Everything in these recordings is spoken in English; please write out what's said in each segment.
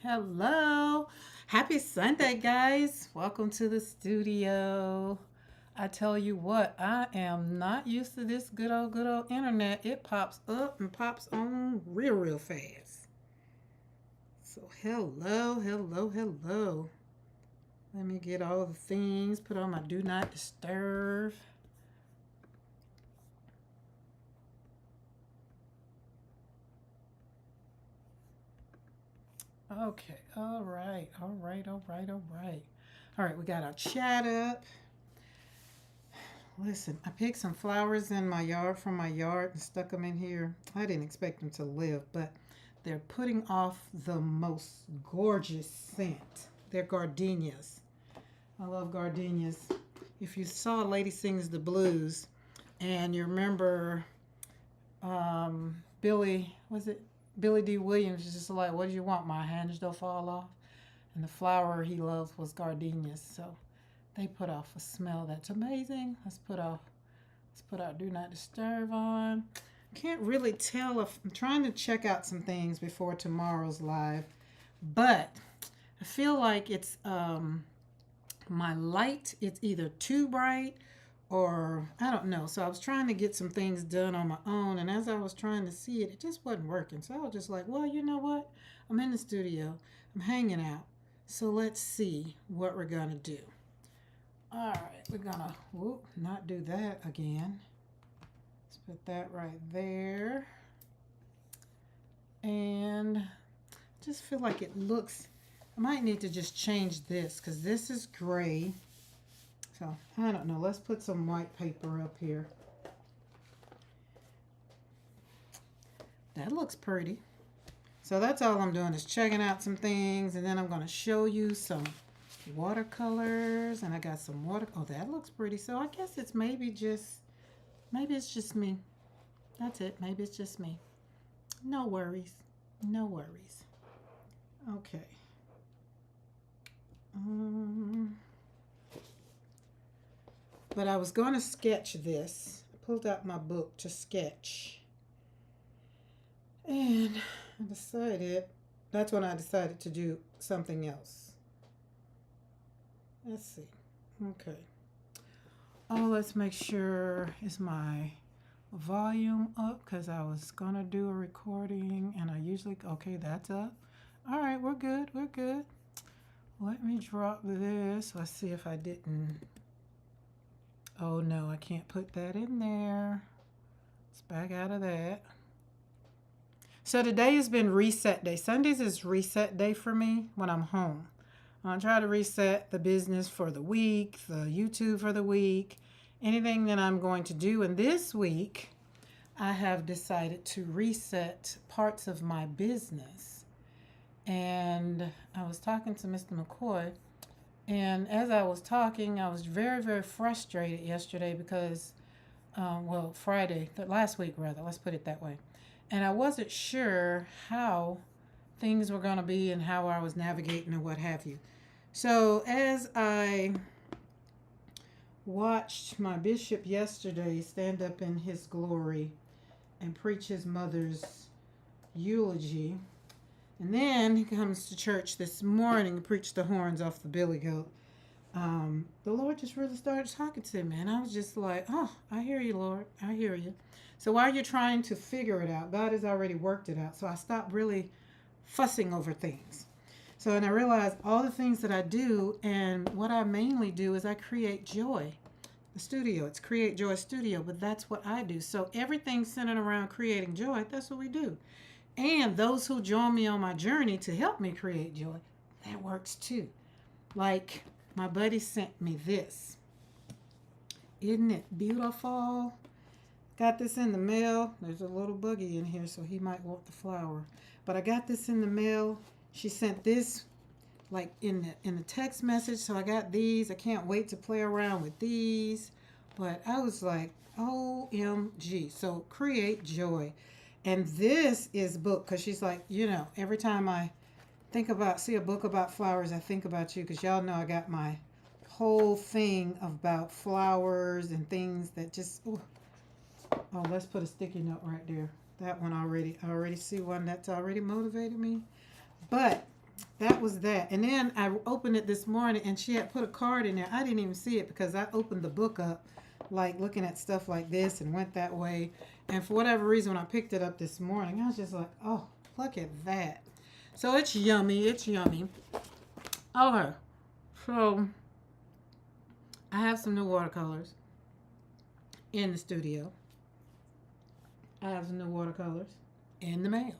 Hello. Happy Sunday, guys. Welcome to the studio. I tell you what, I am not used to this good old internet. It pops up and pops on real fast. So, hello. Let me get all the things, put on my do not disturb. Okay, all right. All right, we got our chat up. Listen, I picked some flowers in my yard from my yard and stuck them in here. I didn't expect them to live, but they're putting off the most gorgeous scent. They're gardenias. I love gardenias. If you saw Lady Sings the Blues and you remember Billy, was it Billy D. Williams? Is just like, what do you want? My hands don't fall off. And the flower he loved was gardenias. So they put off a smell that's amazing. Let's put our do not disturb on. Can't really tell if I'm trying to check out some things before tomorrow's live, but I feel like it's my light. It's either too bright or I don't know. So I was trying to get some things done on my own, and as I was trying to see it, it just wasn't working. So I was just like, well, you know what? I'm in the studio. I'm hanging out. So let's see what we're gonna do. All right, we're gonna not do that again. Let's put that right there. And I just feel like it looks, I might need to just change this because this is gray. So I don't know. Let's put some white paper up here. That looks pretty. So that's all I'm doing is checking out some things, and then I'm going to show you some watercolors, and I got some water. Oh, that looks pretty. So I guess it's maybe it's just me. That's it. Maybe it's just me. No worries. No worries. Okay. But I was going to sketch this. I pulled out my book to sketch. And that's when I decided to do something else. Let's see. Okay. Oh, let's make sure is my volume up because I was going to do a recording and I usually, okay, that's up. All right, we're good. Let me drop this. Let's see if I didn't. Oh, no, I can't put that in there. Let's back out of that. So today has been reset day. Sundays is reset day for me when I'm home. I try to reset the business for the week, the YouTube for the week, anything that I'm going to do. And this week, I have decided to reset parts of my business. And I was talking to Mr. McCoy, and as I was talking, I was very frustrated yesterday because, Friday, last week rather, let's put it that way. And I wasn't sure how things were going to be and how I was navigating and what have you. So as I watched my bishop yesterday stand up in his glory and preach his mother's eulogy, and then he comes to church this morning and preached the horns off the billy goat, the Lord just really started talking to me. And I was just like, oh, I hear you, Lord. I hear you. So while you're trying to figure it out, God has already worked it out. So I stopped really fussing over things. So, and I realized all the things that I do, and what I mainly do is I create joy. The studio, it's Create Joy Studio, but that's what I do. So everything's centered around creating joy. That's what we do. And those who join me on my journey to help me create joy, that works too. Like my buddy sent me this. Isn't it beautiful? Got this in the mail. There's a little buggy in here, so he might want the flower. But I got this in the mail. She sent this like in the text message, so I got these. I can't wait to play around with these. But I was like, OMG. So Create Joy. And this is book, because she's like, every time I see a book about flowers, I think about you, because y'all know I got my whole thing about flowers and things that just, oh, let's put a sticky note right there. That one I already see one that's already motivated me. But that was that. And then I opened it this morning and she had put a card in there. I didn't even see it because I opened the book up, like looking at stuff like this, and went that way. And for whatever reason, when I picked it up this morning, I was just like, oh, look at that. So it's yummy. It's yummy. Okay. So I have some new watercolors in the studio. I have some new watercolors in the mail.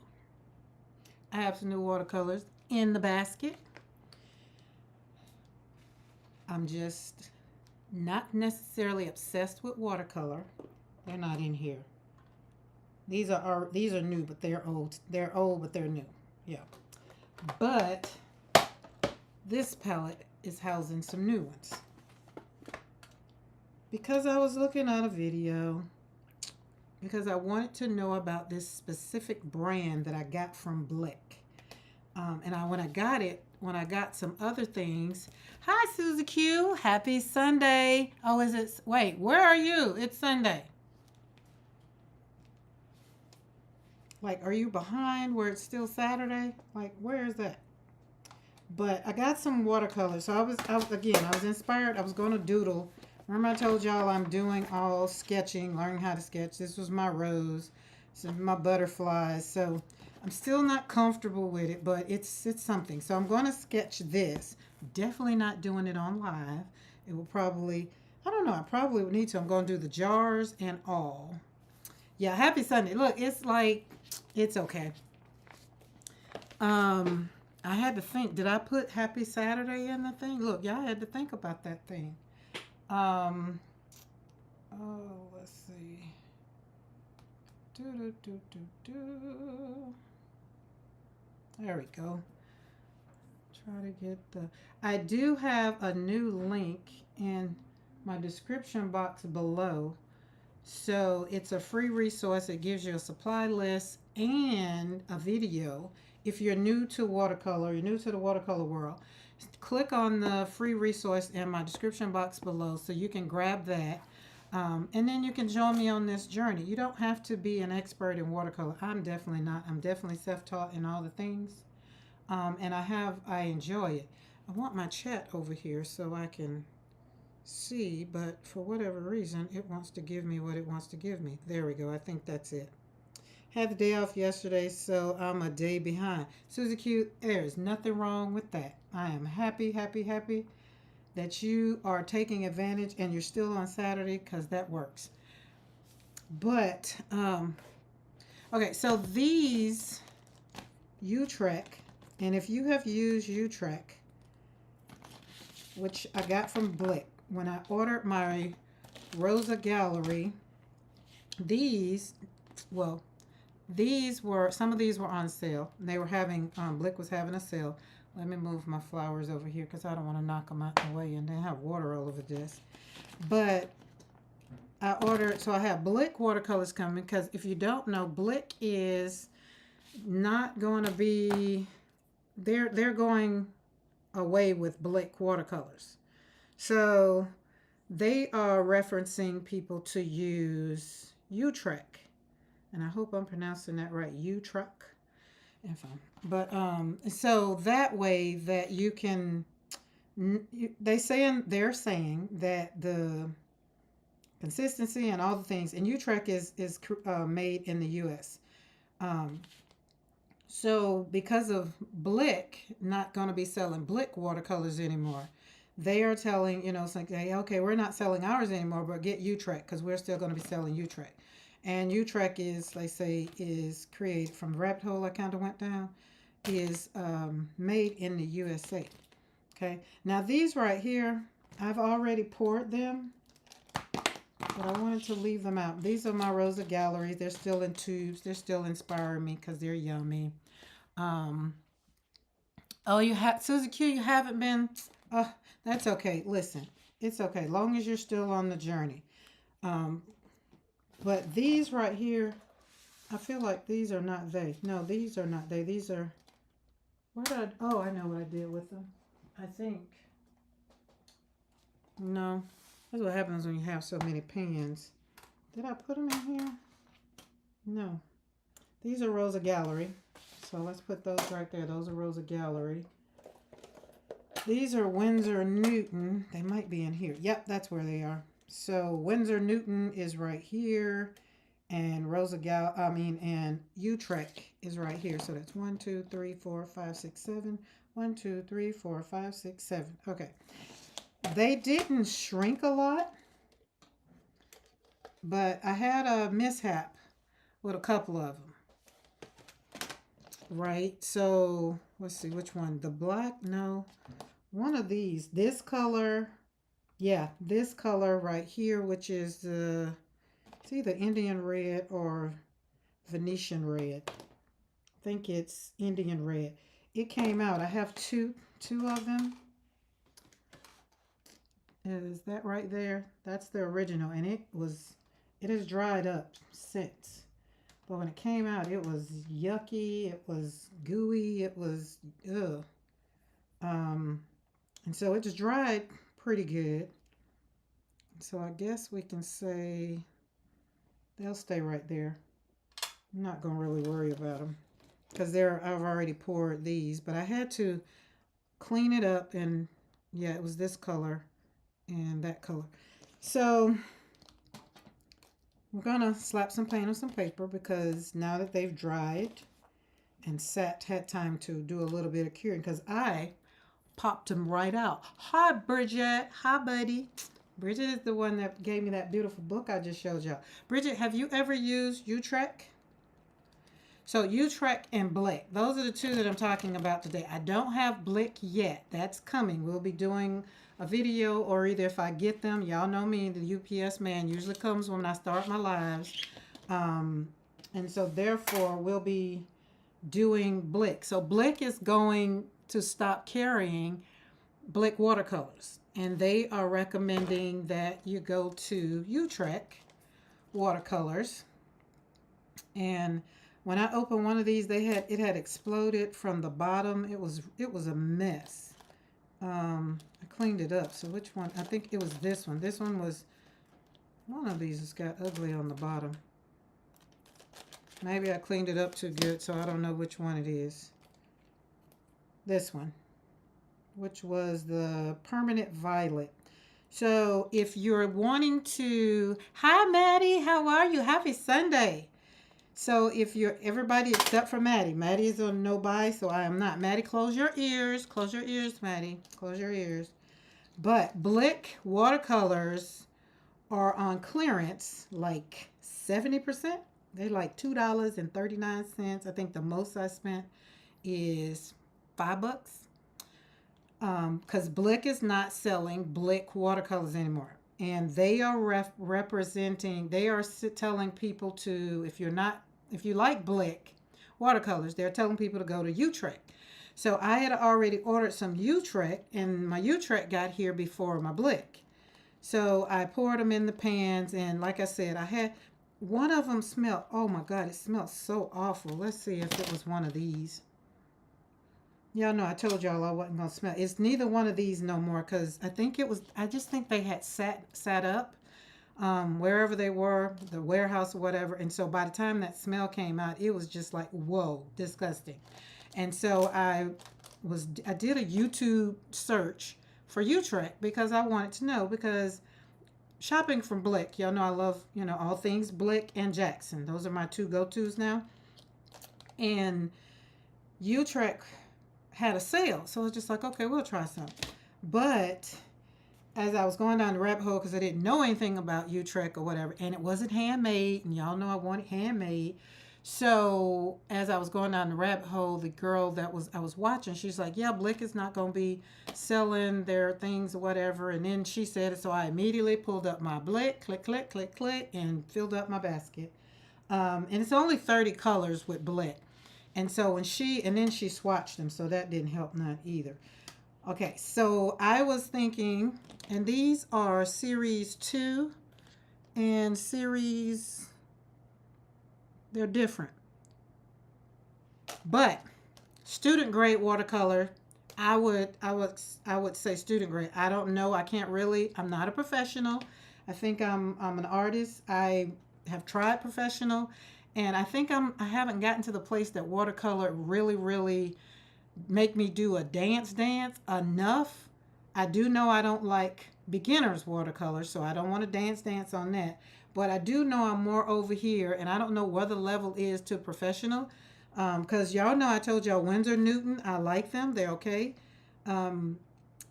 I have some new watercolors in the basket. I'm just not necessarily obsessed with watercolor. They're not in here. These are new, but they're old. They're old, but they're new. Yeah. But this palette is housing some new ones. Because I was looking at a video, because I wanted to know about this specific brand that I got from Blick. When I got some other things. Hi, Susie Q. Happy Sunday. Oh, is it? Wait, where are you? It's Sunday. Like, are you behind where it's still Saturday? Like, where is that? But I got some watercolors. So I was inspired. I was going to doodle. Remember I told y'all I'm doing all sketching, learning how to sketch. This was my rose. This is my butterflies. So I'm still not comfortable with it, but it's something. So I'm going to sketch this. Definitely not doing it on live. It will probably, I don't know, I probably would need to. I'm going to do the jars and all. Yeah, happy Sunday. Look, it's like, it's okay. I had to think, did I put happy Saturday in the thing? Look, y'all had to think about that thing. Let's see. There we go. Try to get I do have a new link in my description box below. So it's a free resource. It gives you a supply list and a video. If you're new to watercolor, you're new to the watercolor world, click on the free resource in my description box below so you can grab that. And then you can join me on this journey. You don't have to be an expert in watercolor. I'm definitely not. I'm definitely self-taught in all the things. And I enjoy it. I want my chat over here so I can see, but for whatever reason, it wants to give me what it wants to give me. There we go. I think that's it. Had the day off yesterday, so I'm a day behind. Susie Q, there's nothing wrong with that. I am happy that you are taking advantage and you're still on Saturday because that works. But, okay, so these Utrecht, and if you have used Utrecht, which I got from Blick, when I ordered my Rosa Gallery, some of these were on sale. They were having, Blick was having a sale. Let me move my flowers over here because I don't want to knock them out the way and then have water all over this. But I ordered, so I have Blick watercolors coming because if you don't know, Blick is not going to be, they're going away with Blick watercolors. So they are referencing people to use Utrecht. And I hope I'm pronouncing that right, Utrecht. So that way that you can, they're saying that the consistency and all the things, and Utrecht is made in the U.S. So because of Blick not going to be selling Blick watercolors anymore, they are telling, it's like, hey, okay, we're not selling ours anymore, but get Utrecht because we're still going to be selling Utrecht. And Utrecht is, they say, is created from the rabbit hole I kind of went down, is made in the USA. Okay, now these right here, I've already poured them, but I wanted to leave them out. These are my Rosa Gallery. They're still in tubes. They're still inspiring me because they're yummy. Oh, you have, Susie Q, you haven't been, that's okay. Listen, it's okay. Long as you're still on the journey. But these right here, I feel like these are not they. No, these are not they. These are, I know what I did with them. I think. No, that's what happens when you have so many pans. Did I put them in here? No. These are Rosa Gallery. So let's put those right there. Those are Rosa Gallery. These are Winsor Newton. They might be in here. Yep, that's where they are. So Winsor Newton is right here, and and Utrecht is right here. So that's 1, 2, 3, 4, 5, 6, 7. 1, 2, 3, 4, 5, 6, 7. Okay. They didn't shrink a lot, but I had a mishap with a couple of them. Right? So let's see which one. The black? No. One of these. This color. Yeah, this color right here, which is it's either Indian red or Venetian red. I think it's Indian red. It came out. I have two of them. Is that right there? That's the original, and it has dried up since. But when it came out, it was yucky. It was gooey. It was ugh. And so it just dried pretty good. So I guess we can say they'll stay right there. I'm not gonna really worry about them because I've already poured these, but I had to clean it up, and yeah, it was this color and that color. So we're gonna slap some paint on some paper because now that they've dried and had time to do a little bit of curing, because I popped them right out. Hi, Bridget. Hi, buddy. Bridget is the one that gave me that beautiful book I just showed y'all. Bridget, have you ever used Utrecht? So Utrecht and Blick, those are the two that I'm talking about today. I don't have Blick yet. That's coming. We'll be doing a video, or either if I get them, y'all know me, the UPS man usually comes when I start my lives. And so therefore we'll be doing Blick. So Blick is going to stop carrying Blick watercolors, and they are recommending that you go to Utrecht Watercolors. And when I opened one of these, it had exploded from the bottom. It was a mess. I cleaned it up. So which one? I think it was this one. This one was one of these has got ugly on the bottom. Maybe I cleaned it up too good, so I don't know which one it is. This one, which was the Permanent Violet. So if you're wanting to, hi Maddie, how are you? Happy Sunday. So if you're, everybody except for Maddie. Maddie is on no buy, so I am not. Maddie, close your ears. Close your ears, Maddie. Close your ears. But Blick watercolors are on clearance, like 70%. They're like $2.39. I think the most I spent is $5. Because Blick is not selling Blick watercolors anymore. And they are representing, they are telling people to, if you like Blick watercolors, they're telling people to go to Utrecht. So I had already ordered some Utrecht, and my Utrecht got here before my Blick. So I poured them in the pans, and like I said, I had one of them smelled, oh my God, it smelled so awful. Let's see if it was one of these. Y'all know I told y'all I wasn't going to smell. It's neither one of these no more, because I just think they had sat up wherever they were, the warehouse or whatever. And so by the time that smell came out, it was just like, whoa, disgusting. And so I did a YouTube search for Utrecht because I wanted to know, because shopping from Blick, y'all know I love, all things Blick and Jackson. Those are my two go-tos now. And Utrecht had a sale, so I was just like, okay, we'll try some. But as I was going down the rabbit hole, because I didn't know anything about Utrecht or whatever, and it wasn't handmade, and y'all know I wanted handmade. So as I was going down the rabbit hole, the girl that I was watching, she's like, yeah, Blick is not going to be selling their things or whatever. And then she said it, so I immediately pulled up my Blick, click, click, click, click, and filled up my basket. And it's only 30 colors with Blick. And so then she swatched them, so that didn't help none either. Okay, so I was thinking, and these are series 2 and they're different. But student grade watercolor, I would say student grade. I don't know, I'm not a professional. I think I'm an artist. I have tried professional. And I think I haven't gotten to the place that watercolor really, really make me do a dance enough. I do know I don't like beginners watercolor, so I don't want to dance on that. But I do know I'm more over here, and I don't know where the level is to professional. Because y'all know I told y'all Winsor Newton, I like them. They're okay. Um,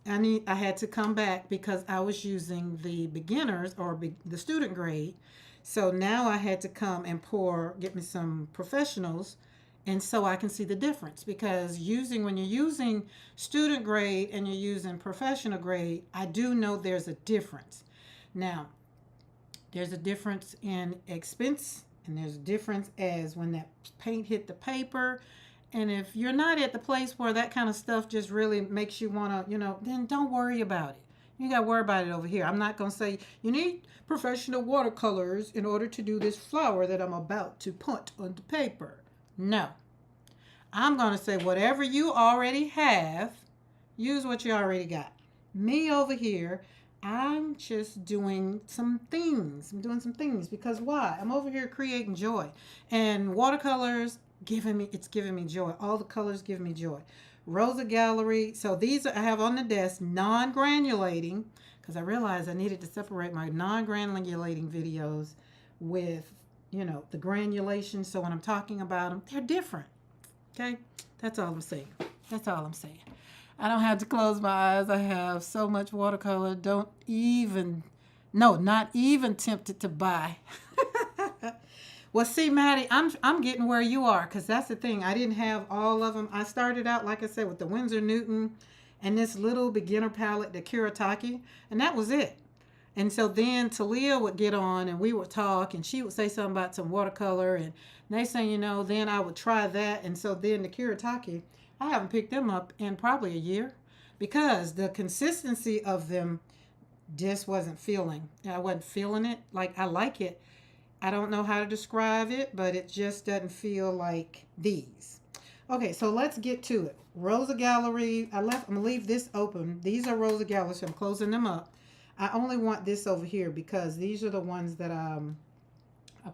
I had to come back because I was using the beginners or the student grade. So now I had to come and get me some professionals, and so I can see the difference, because when you're using student grade and you're using professional grade, I do know there's a difference. Now, there's a difference in expense, and there's a difference as when that paint hit the paper. And if you're not at the place where that kind of stuff just really makes you want to, then don't worry about it. You got to worry about it over here. I'm not going to say you need professional watercolors in order to do this flower that I'm about to put on the paper. No. I'm going to say whatever you already have, use what you already got. Me over here, I'm just doing some things. I'm doing some things because why? I'm over here creating joy. And watercolors, it's giving me joy. All the colors give me joy. Rosa Gallery. So these I have on the desk, non-granulating, because I realized I needed to separate my non-granulating videos with, the granulation. So when I'm talking about them, they're different. Okay? That's all I'm saying. That's all I'm saying. I don't have to close my eyes. I have so much watercolor. Not even tempted to buy. Well, see, Maddie, I'm getting where you are, because that's the thing. I didn't have all of them. I started out, like I said, with the Winsor Newton and this little beginner palette, the Kuretake, and that was it. And so then Talia would get on, and we would talk, and she would say something about some watercolor, and next thing you know, then I would try that. And so then the Kuretake, I haven't picked them up in probably a year, because the consistency of them just wasn't feeling. I wasn't feeling it. Like, I like it. I don't know how to describe it, but it just doesn't feel like these. Okay, so let's get to it. Rosa Gallery. I'm going to leave this open. These are Rosa Gallery, so I'm closing them up. I only want this over here because these are the ones that I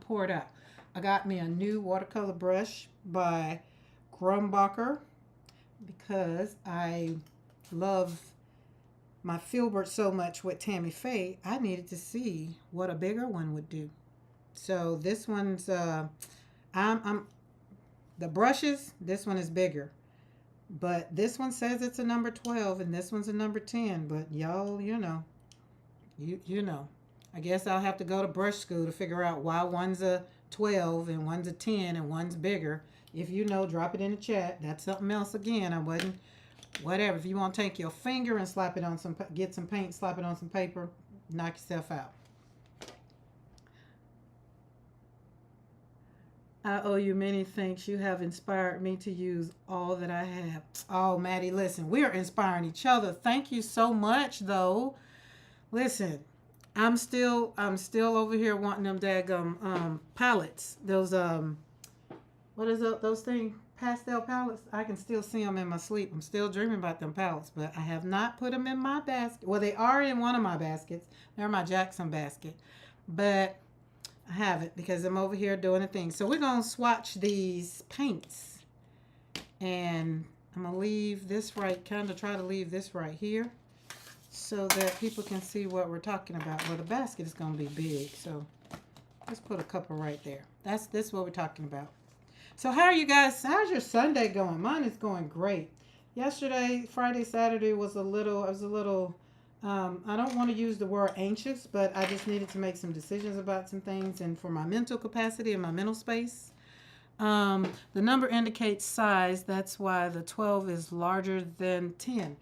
poured out. I got me a new watercolor brush by Grumbacher because I love my Filbert so much with Tammy Faye. I needed to see what a bigger one would do. So this one's, the brushes, this one is bigger. But this one says it's a number 12 and this one's a number 10. But y'all, you know. I guess I'll have to go to brush school to figure out why one's a 12 and one's a 10 and one's bigger. If you know, drop it in the chat. That's something else again. Whatever. If you want to take your finger and slap it on get some paint, slap it on some paper, knock yourself out. I owe you many thanks. You have inspired me to use all that I have. Oh, Maddie, listen, we are inspiring each other. Thank you so much, though. Listen, I'm still over here wanting them daggum palettes. Those what is those things? Pastel palettes. I can still see them in my sleep. I'm still dreaming about them palettes, but I have not put them in my basket. Well, they are in one of my baskets. They're my Jackson basket, but I haven't because I'm over here doing a thing. So we're going to swatch these paints. And I'm going to leave this try to leave this right here so that people can see what we're talking about. Well, the basket is going to be big, so let's put a couple right there. This is what we're talking about. So how are you guys? How's your Sunday going? Mine is going great. Yesterday, Friday, Saturday I was a little I don't want to use the word anxious, but I just needed to make some decisions about some things and for my mental capacity and my mental space. The number indicates size. That's why the 12 is larger than 10.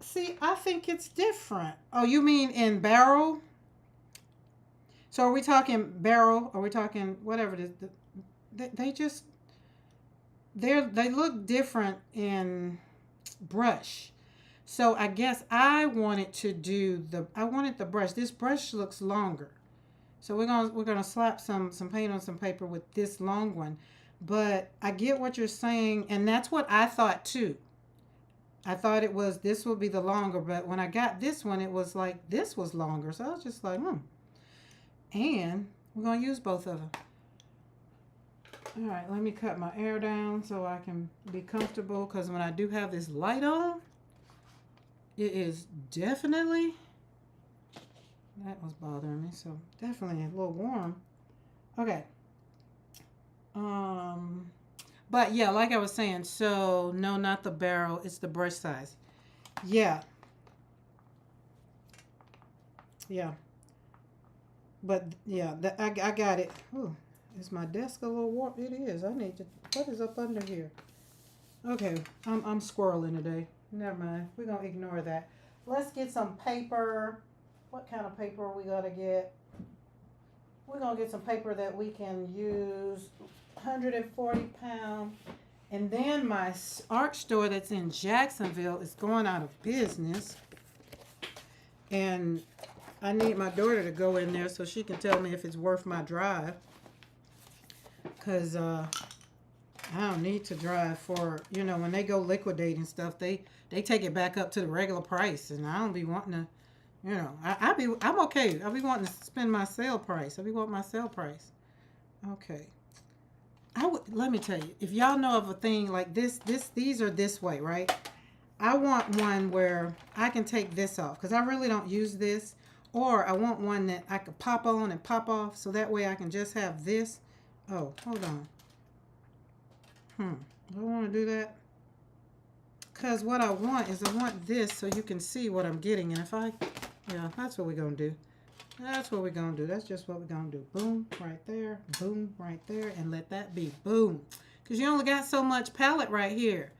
See, I think it's different. Oh, you mean in barrel? So are we talking barrel? Are we talking whatever it is? They look different in brush. So I guess I wanted the brush. This brush looks longer. So we're gonna slap some paint on some paper with this long one. But I get what you're saying, and that's what I thought too. I thought this would be the longer, but when I got this one, it was like this was longer. So I was just like, And we're gonna use both of them. All right, let me cut my air down so I can be comfortable, because when I do have this light on, it is definitely, that was bothering me, so definitely a little warm. Okay. But yeah, like I was saying, so no, not the barrel, it's the brush size. Yeah. Yeah. But yeah, I got it. Ooh, is my desk a little warm? It is. I need to, what is up under here? Okay, I'm squirreling today. Never mind. We're gonna ignore that. Let's get some paper. What kind of paper are we gonna get? We're gonna get some paper that we can use. 140 pound. And then my art store that's in Jacksonville is going out of business. And I need my daughter to go in there so she can tell me if it's worth my drive. Because I don't need to drive for, when they go liquidate and stuff, they take it back up to the regular price. And I don't be wanting to, I'm okay. I'll be wanting to spend my sale price. I'll be wanting my sale price. Okay. Let me tell you, if y'all know of a thing like this, these are this way, right? I want one where I can take this off because I really don't use this. Or I want one that I could pop on and pop off so that way I can just have this. Oh, hold on. Do I want to do that? Because what I want is I want this so you can see what I'm getting. And yeah, that's what we're going to do. That's what we're going to do. That's just what we're going to do. Boom, right there. Boom, right there. And let that be. Boom. Because you only got so much palette right here.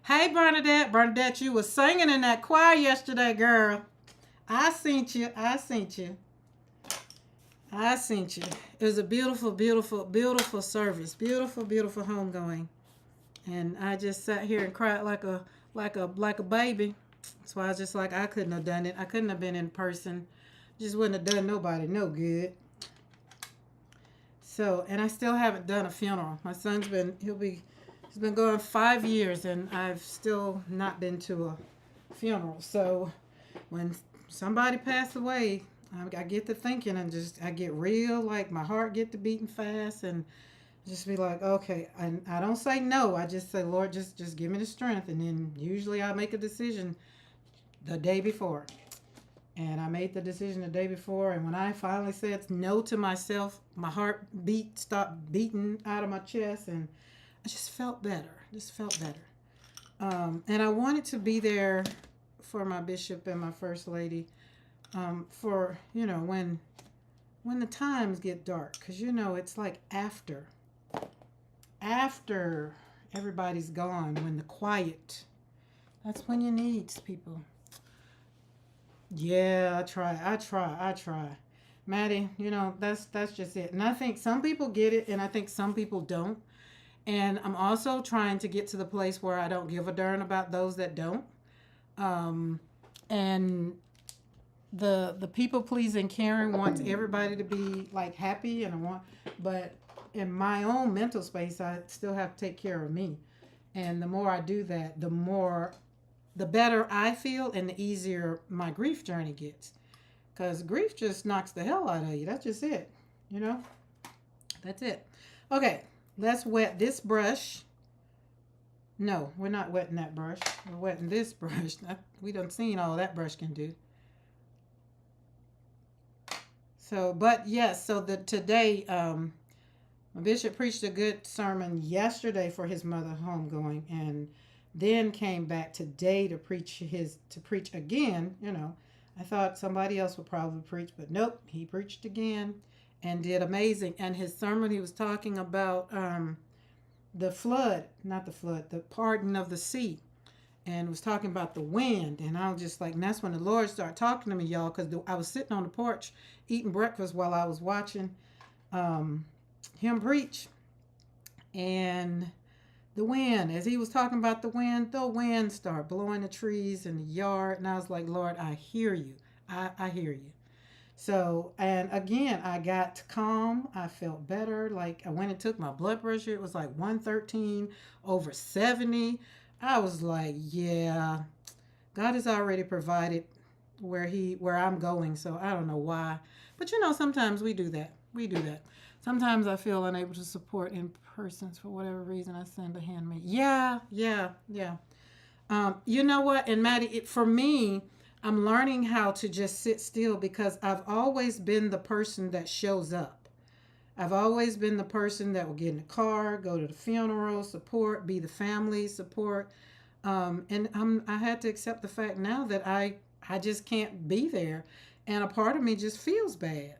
Hey, Bernadette. Bernadette, you was singing in that choir yesterday, girl. I seen you. I seen you. I seen you. It was a beautiful, beautiful, beautiful service. Beautiful, beautiful homegoing. And I just sat here and cried like a baby. That's why I was just like, I couldn't have done it. I couldn't have been in person. Just wouldn't have done nobody no good. So, and I still haven't done a funeral. My son's he's been going 5 years, and I've still not been to a funeral. So, when somebody passed away, I get to thinking and I get real, like my heart get to beating fast, and just be like, okay, I don't say no. I just say, Lord, just give me the strength. And then usually I make a decision the day before. And I made the decision the day before. And when I finally said no to myself, my heart stopped beating out of my chest. And I just felt better. And I wanted to be there for my bishop and my first lady for, when the times get dark. Because, it's like after everybody's gone, when the quiet, that's when you need people. Yeah, I try. Maddie, that's just it. And I think some people get it, and I think some people don't. And I'm also trying to get to the place where I don't give a darn about those that don't. And the people pleasing Karen wants everybody to be like happy, but in my own mental space, I still have to take care of me. And the more I do that, the better I feel and the easier my grief journey gets. Because grief just knocks the hell out of you. That's just it. That's it. Okay, let's wet this brush. No, we're not wetting that brush. We're wetting this brush. We done seen all that brush can do. So, but yes, so today, my bishop preached a good sermon yesterday for his mother homegoing, and then came back today to preach again. I thought somebody else would probably preach, but nope, he preached again and did amazing. And his sermon, he was talking about the pardon of the sea, and was talking about the wind. And I was just like, and that's when the Lord started talking to me, y'all, because I was sitting on the porch eating breakfast while I was watching him preach. And the wind, as he was talking about the wind started blowing the trees in the yard. And I was like, Lord, I hear you. I hear you. So, and again, I got calm. I felt better. Like I went and took my blood pressure. It was like 113 over 70. I was like, yeah, God has already provided where I'm going. So I don't know why. But sometimes we do that. Sometimes I feel unable to support in persons for whatever reason. I send a handmade. Yeah, yeah, yeah. You know what? And Maddie, for me, I'm learning how to just sit still because I've always been the person that shows up. I've always been the person that will get in the car, go to the funeral, support, be the family support. I had to accept the fact now that I just can't be there. And a part of me just feels bad.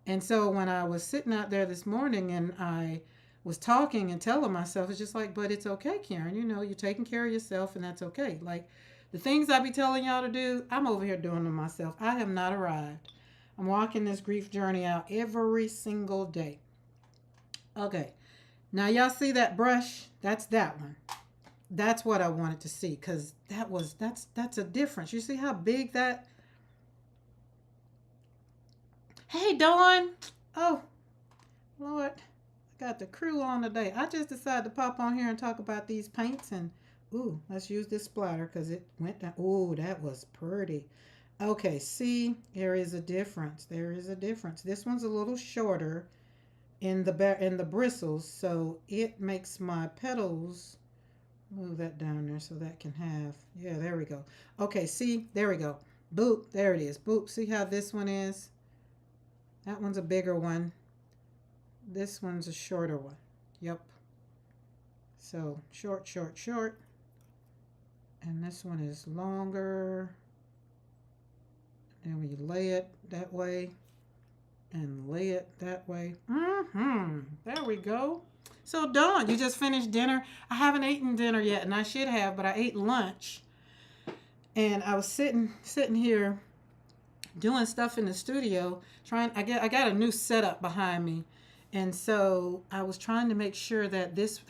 And so when I was sitting out there this morning and I was talking and telling myself, it's just like, but it's okay, Karen. You know, you're taking care of yourself and that's okay. Like the things I be telling y'all to do, I'm over here doing them myself. I have not arrived. I'm walking this grief journey out every single day. Okay. Now y'all see that brush? That's that one. That's what I wanted to see because that's a difference. You see how big that. Hey Dawn. Oh Lord, I got the crew on today. I just decided to pop on here and talk about these paints and ooh, let's use this splatter because it went down. Ooh, that was pretty. Okay, see, there is a difference. There is a difference. This one's a little shorter in the bristles, so it makes my petals. Move that down there so that can have. Yeah, there we go. Okay, see, there we go. Boop, there it is. Boop. See how this one is? That one's a bigger one. This one's a shorter one. Yep. So short, short, short. And this one is longer. And we lay it that way and lay it that way. There we go. So Dawn, you just finished dinner. I haven't eaten dinner yet, and I should have, but I ate lunch. And I was sitting here doing stuff in the studio, I got a new setup behind me. And so I was trying to make sure that this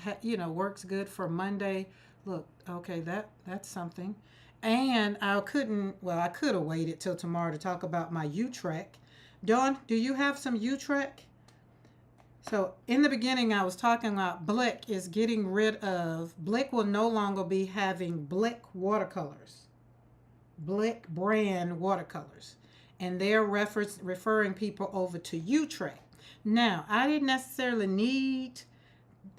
works good for Monday. Look, okay, that's something. And I could have waited till tomorrow to talk about my Utrecht. Dawn, do you have some Utrecht? So in the beginning, I was talking about Blick will no longer be having Blick watercolors, Blick brand watercolors. And they're referring people over to Utrecht. Now, I didn't necessarily need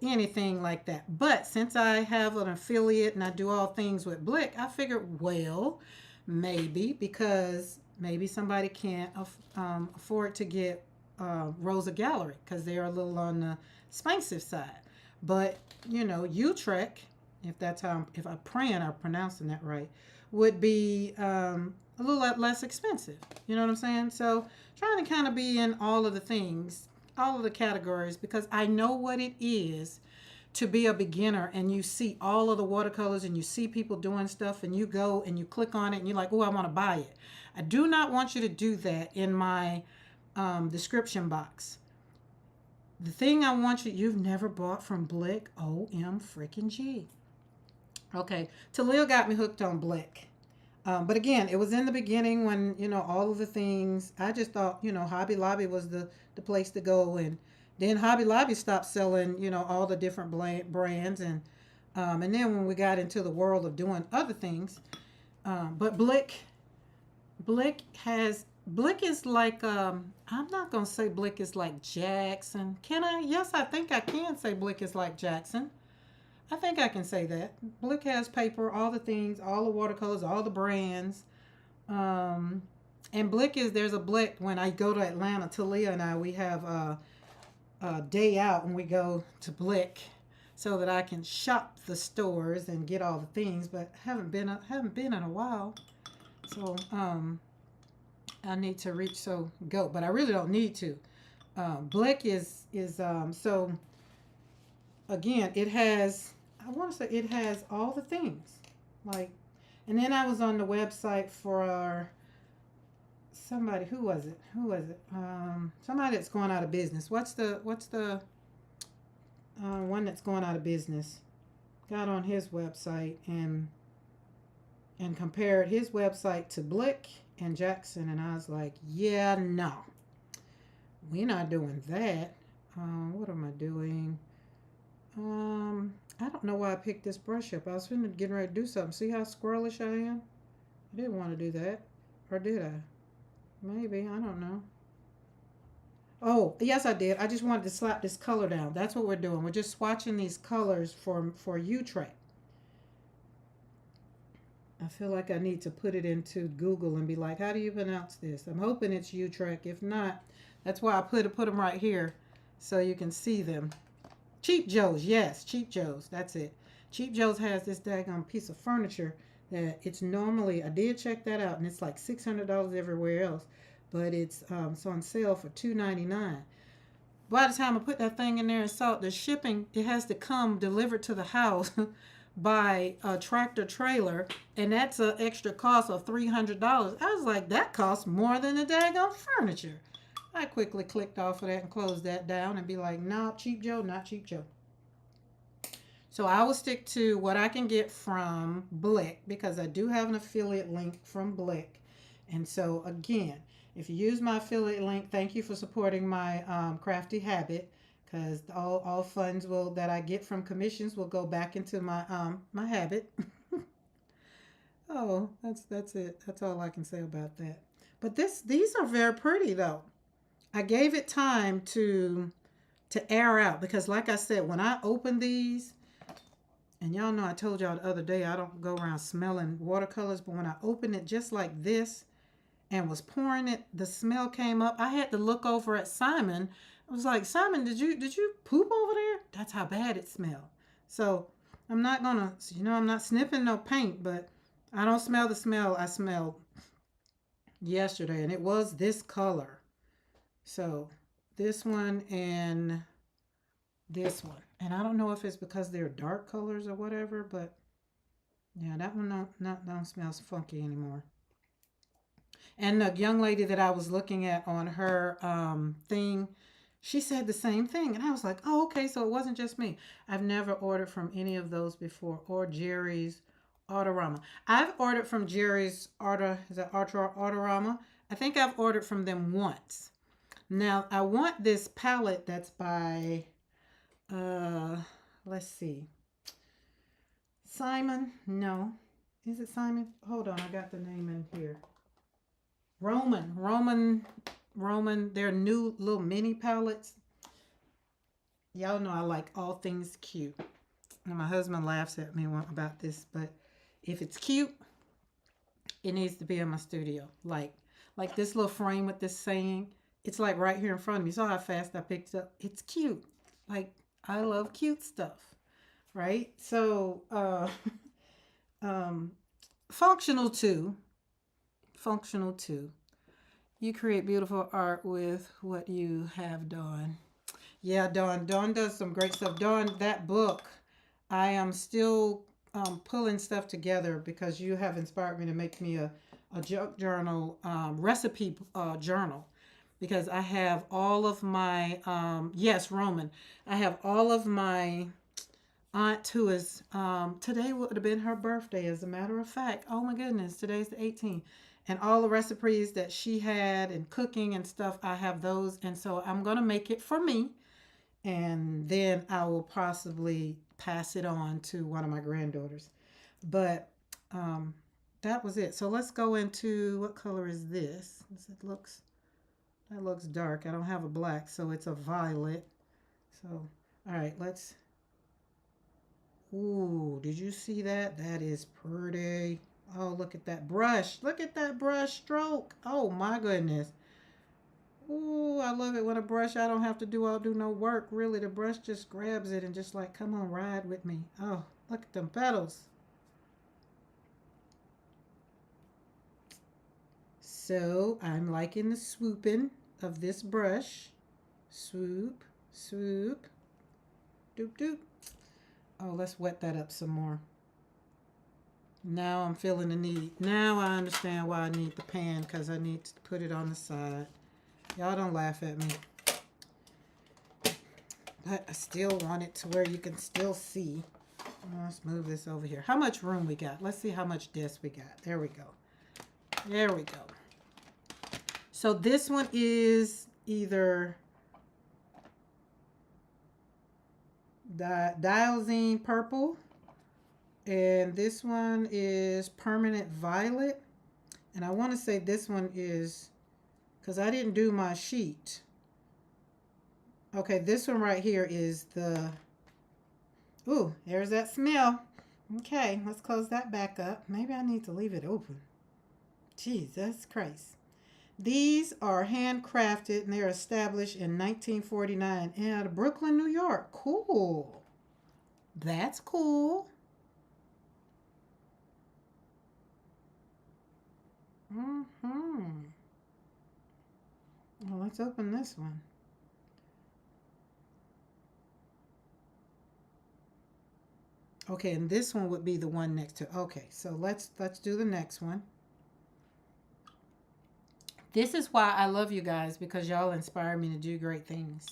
anything like that. But since I have an affiliate and I do all things with Blick, I figured, well, maybe because maybe somebody can't afford to get Rosa Gallery because they are a little on the expensive side. But, Utrecht, if I'm pronouncing that right, would be a little less expensive. You know what I'm saying? So trying to kind of be in all of the things, all of the categories, because I know what it is to be a beginner and you see all of the watercolors and you see people doing stuff and you go and you click on it and you're like, oh, I want to buy it. I do not want you to do that in my description box. The thing I want you've never bought from Blick, OM freaking G. Okay, Talia got me hooked on Blick. But again, it was in the beginning when, all of the things, I just thought, Hobby Lobby was the place to go. And then Hobby Lobby stopped selling, all the different brands. And then when we got into the world of doing other things, but Blick is like, I'm not going to say Blick is like Jackson. Can I? Yes, I think I can say Blick is like Jackson. I think I can say that. Blick has paper, all the things, all the watercolors, all the brands. And Blick there's a Blick when I go to Atlanta. Talia and I, we have a day out and we go to Blick so that I can shop the stores and get all the things. But haven't been in a while. So I need to go. But I really don't need to. Blick is so again, it has all the things. Like, and then I was on the website for somebody. Who was it? Somebody that's going out of business. What's the one that's going out of business? Got on his website and compared his website to Blick and Jackson, and I was like, yeah, no, we're not doing that. What am I doing? I don't know why I picked this brush up. I was getting ready to do something. See how squirrelish I am? I didn't want to do that. Or did I? Maybe. I don't know. Oh, yes, I did. I just wanted to slap this color down. That's what we're doing. We're just swatching these colors for Utrecht. I feel like I need to put it into Google and be like, how do you pronounce this? I'm hoping it's Utrecht. If not, that's why I put them right here so you can see them. Cheap Joe's, yes, Cheap Joe's. That's it. Cheap Joe's has this daggone piece of furniture that it's normally, I did check that out, and it's like $600 everywhere else, but it's on sale for $299. By the time I put that thing in there and saw the shipping, it has to come delivered to the house by a tractor trailer, and that's an extra cost of $300. I was like, that costs more than the daggone furniture. I quickly clicked off of that and closed that down and be like, no, Cheap Joe, not Cheap Joe. So I will stick to what I can get from Blick because I do have an affiliate link from Blick. And so again, if you use my affiliate link, thank you for supporting my crafty habit, because all funds that I get from commissions will go back into my habit. Oh, that's it. That's all I can say about that. But these are very pretty though. I gave it time to air out because, like I said, when I open these, and y'all know I told y'all the other day I don't go around smelling watercolors, but when I opened it just like this and was pouring it, the smell came up. I had to look over at Simon. I was like, Simon, did you poop over there? That's how bad it smelled. So I'm not gonna, I'm not sniffing no paint, but I don't smell the smell I smelled yesterday, and it was this color. So this one and this one. And I don't know if it's because they're dark colors or whatever, but yeah, that one don't smells funky anymore. And the young lady that I was looking at on her thing, she said the same thing. And I was like, oh, okay, so it wasn't just me. I've never ordered from any of those before, or Jerry's Autorama. I've ordered from Jerry's Autorama? I think I've ordered from them once. Now, I want this palette that's by, let's see. Simon? No. Is it Simon? Hold on, I got the name in here. Roman. Their new little mini palettes. Y'all know I like all things cute. Now my husband laughs at me about this, but if it's cute, it needs to be in my studio. Like this little frame with this saying. It's like right here in front of me. You saw how fast I picked it up. It's cute. Like, I love cute stuff. Right? So functional too. Functional too. You create beautiful art with what you have done. Yeah, Dawn. Dawn does some great stuff. Dawn, that book, I am still pulling stuff together because you have inspired me to make me a junk journal, recipe journal. Because I have all of my, yes, Roman. I have all of my aunt who is, today would have been her birthday, as a matter of fact. Oh my goodness, today's the 18th. And all the recipes that she had and cooking and stuff, I have those. And so I'm going to make it for me. And then I will possibly pass it on to one of my granddaughters. But that was it. So let's go into, what color is this? That looks dark. I don't have a black, so it's a violet. So, all right, let's. Ooh, did you see that? That is pretty. Oh, look at that brush. Look at that brush stroke. Oh, my goodness. Ooh, I love it when a brush, I don't have to do no work. Really, the brush just grabs it and just like, come on, ride with me. Oh, look at them petals. So, I'm liking the swooping of this brush. Swoop, swoop, doop, doop. Oh, let's wet that up some more. Now I'm feeling the need. Now I understand why I need the pan, because I need to put it on the side. Y'all don't laugh at me. But I still want it to where you can still see. Let's move this over here. How much room we got? Let's see how much desk we got. There we go. There we go. So this one is either Dialzine Purple, and this one is Permanent Violet. And I want to say this one is, because I didn't do my sheet. Okay, this one right here is the, ooh, there's that smell. Okay, let's close that back up. Maybe I need to leave it open. Jesus Christ. These are handcrafted and they're established in 1949 in Brooklyn, New York. Cool. That's cool. Mm-hmm. Well, let's open this one. Okay, and this one would be the one next to. Okay, so let's do the next one. This is why I love you guys, because y'all inspire me to do great things.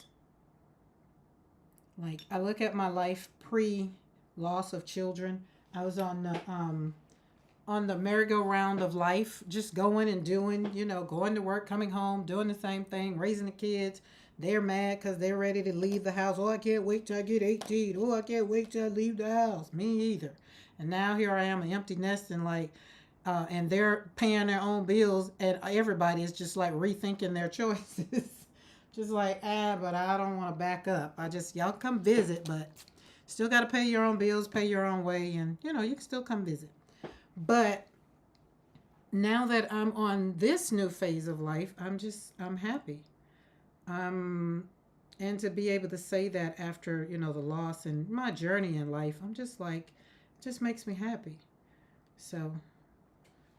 Like, I look at my life pre loss of children. I was on the merry-go-round of life, just going and doing, going to work, coming home, doing the same thing, raising the kids. They're mad because they're ready to leave the house. Oh, I can't wait till I get 18. Oh, I can't wait till I leave the house. Me either. And now here I am, an empty nest, and and they're paying their own bills, and everybody is just like rethinking their choices. Just like, but I don't want to back up. Y'all come visit, but still got to pay your own bills, pay your own way, and you can still come visit. But now that I'm on this new phase of life, I'm happy. And to be able to say that after, the loss and my journey in life, I'm just like, it just makes me happy. So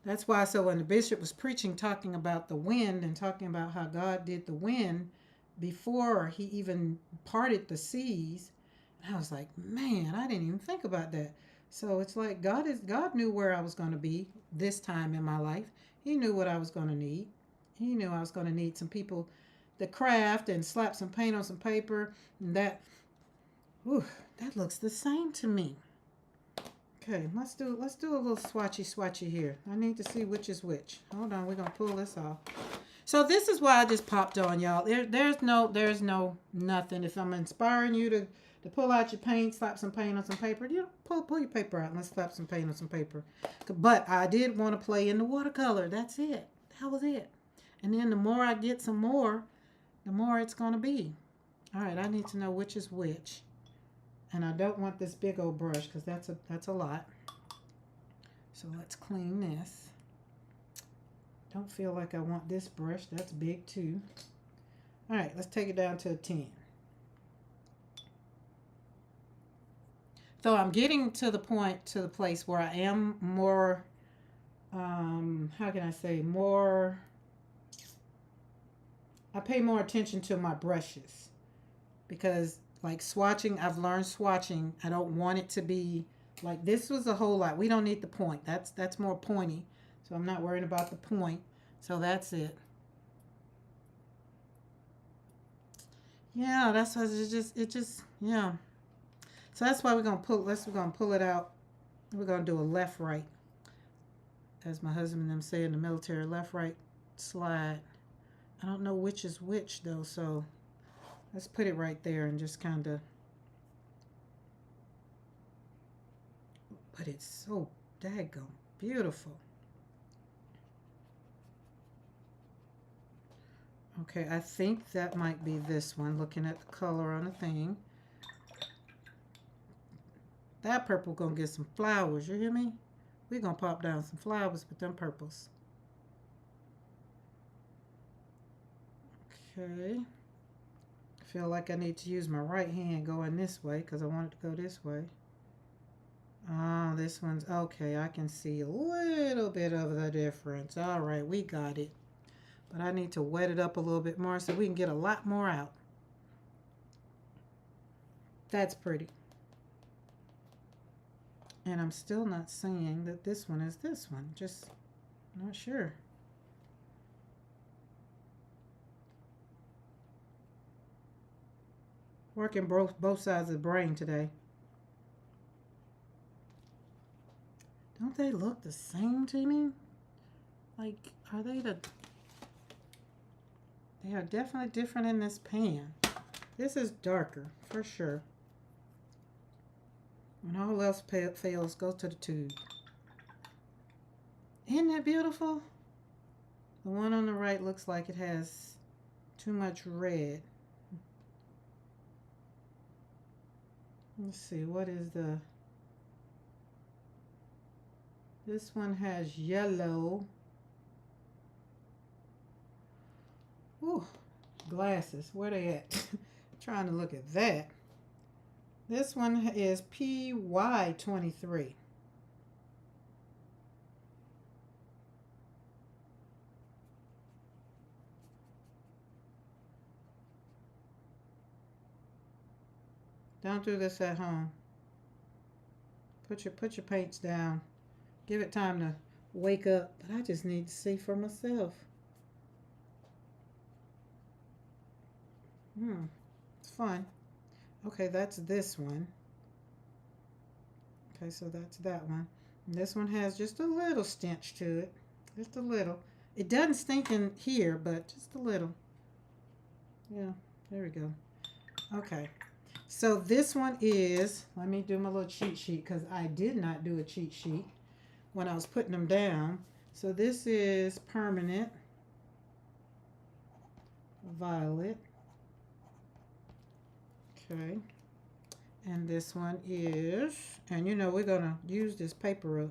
that's why, so when the bishop was preaching, talking about the wind and talking about how God did the wind before he even parted the seas, I was like, man, I didn't even think about that. So it's like God knew where I was going to be this time in my life. He knew what I was going to need. He knew I was going to need some people to craft and slap some paint on some paper, and whew, that looks the same to me. Okay, let's do a little swatchy here. I need to see which is which. Hold on, we're gonna pull this off. So this is why I just popped on, y'all. There's no nothing. If I'm inspiring you to pull out your paint, slap some paint on some paper, pull your paper out and let's slap some paint on some paper. But I did want to play in the watercolor. That's it. That was it. And then the more I get some more, the more it's gonna be. All right, I need to know which is which. And I don't want this big old brush because that's a lot. So let's clean this. Don't feel like I want this brush. That's big too. All right, let's take it down to a 10. So I'm getting to the place where I am more, how can I say, more, I pay more attention to my brushes because like swatching, I've learned swatching. I don't want it to be like this was a whole lot. We don't need the point. That's more pointy. So I'm not worried about the point. So that's it. Yeah, that's what yeah. So that's why we're gonna pull it out. We're gonna do a left right. As my husband and them say in the military, left right slide. I don't know which is which though, so let's put it right there and just kind of. But it's so daggone beautiful. Okay, I think that might be this one, looking at the color on the thing. That purple gonna get some flowers, you hear me? We're gonna pop down some flowers with them purples. Okay. I feel like I need to use my right hand going this way because I want it to go this way. Oh, this one's okay. I can see a little bit of the difference. All right, we got it. But I need to wet it up a little bit more so we can get a lot more out. That's pretty. And I'm still not saying that this one is this one. Just not sure. Working both sides of the brain today. Don't they look the same to me? Like, are they They are definitely different in this pan. This is darker, for sure. When all else fails, go to the tube. Isn't that beautiful? The one on the right looks like it has too much red. Let's see, what is the... This one has yellow. Ooh, glasses. Where they at? Trying to look at that. This one is PY23. Don't do this at home. Put your paints down. Give it time to wake up. But I just need to see for myself. It's fun. Okay, that's this one. Okay, so that's that one. And this one has just a little stench to it. Just a little. It doesn't stink in here, but just a little. Yeah, there we go. Okay. So this one is, let me do my little cheat sheet because I did not do a cheat sheet when I was putting them down. So this is permanent violet. Okay. And this one is, and you know we're going to use this paper up.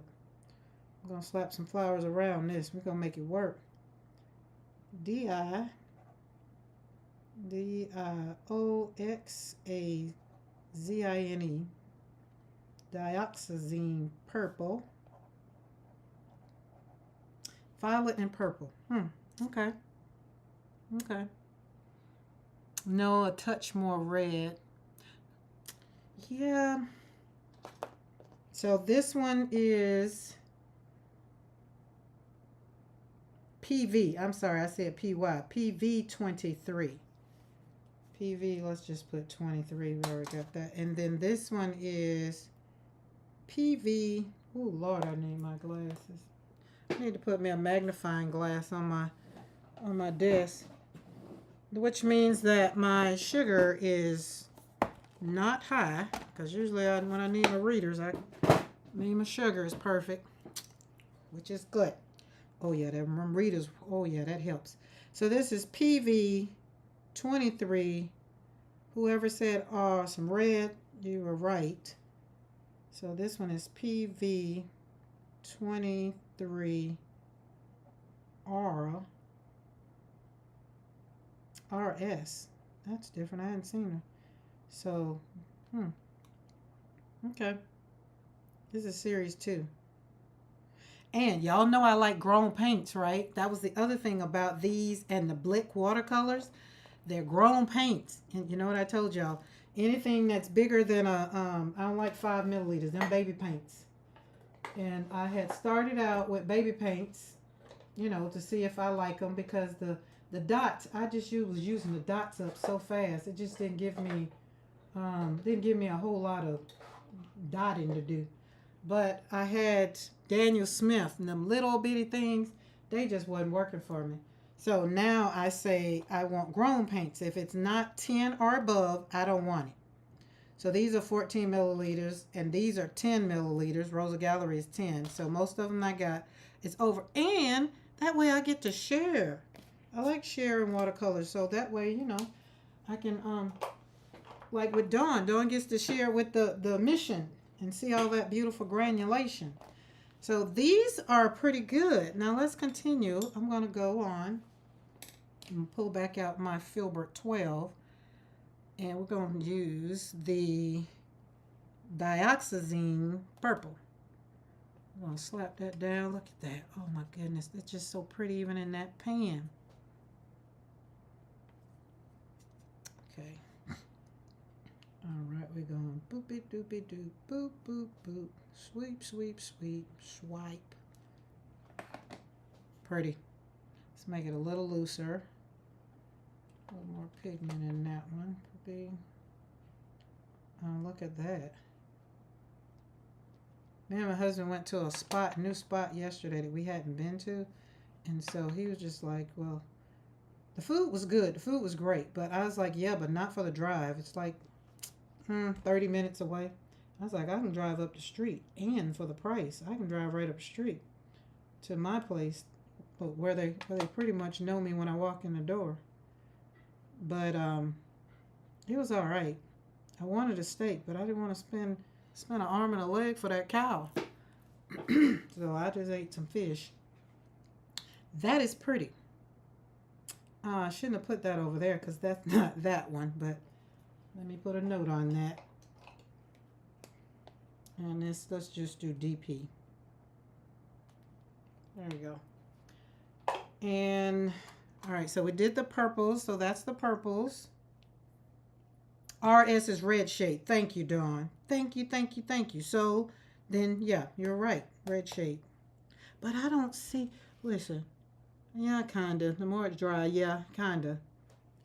I'm going to slap some flowers around this. We're going to make it work. DIOXAZine dioxazine purple, violet and purple. Okay. No, a touch more red. Yeah. So this one is PV. I'm sorry, I said PY. PV23. PV, let's just put 23. We already got that. And then this one is PV. Oh, Lord, I need my glasses. I need to put me a magnifying glass on my desk, which means that my sugar is not high, because usually when I need my readers, I need my sugar is perfect, which is good. Oh yeah, that readers. Oh yeah, that helps. So this is PV 23. Whoever said some red, you were right. So this one is PV 23 RS. That's different. I hadn't seen her. So, okay. This is series 2. And y'all know I like grown paints, right? That was the other thing about these and the Blick watercolors. They're grown paints. And you know what I told y'all? Anything that's bigger than I don't like 5 milliliters, them baby paints. And I had started out with baby paints, you know, to see if I like them, because the dots, I just was using the dots up so fast. It just didn't give me a whole lot of dotting to do. But I had Daniel Smith and them little bitty things, they just wasn't working for me. So now I say I want grown paints. If it's not 10 or above, I don't want it. So these are 14 milliliters and these are 10 milliliters. Rosa Gallery is 10. So most of them I got is over. And that way I get to share. I like sharing watercolors. So that way, you know, I can, like with Dawn gets to share with the mission and see all that beautiful granulation. So these are pretty good. Now let's continue. I'm going to go on and pull back out my Filbert 12. And we're going to use the dioxazine purple. I'm going to slap that down. Look at that. Oh my goodness. It's just so pretty even in that pan. Okay. All right, we're going boopy doopy doop, boop, boop, boop. Sweep, sweep, sweep, swipe. Pretty. Let's make it a little looser. A little more pigment in that one. Look at that. Me and my husband went to a new spot yesterday that we hadn't been to. And so he was just like, well, the food was good. The food was great. But I was like, yeah, but not for the drive. It's like 30 minutes away. I was like, I can drive up the street. And for the price, I can drive right up the street to my place, where they pretty much know me when I walk in the door. But it was all right. I wanted a steak, but I didn't want to spend an arm and a leg for that cow. So I just ate some fish. That is pretty. I shouldn't have put that over there because that's not that one, but let me put a note on that. And let's just do DP. There we go. And all right, so we did the purples, so that's the purples. RS is red shade. Thank you, Dawn. Thank you, thank you, thank you. So then, yeah, you're right, red shade. But I don't see, listen, yeah, kind of. The more it's dry, yeah, kind of.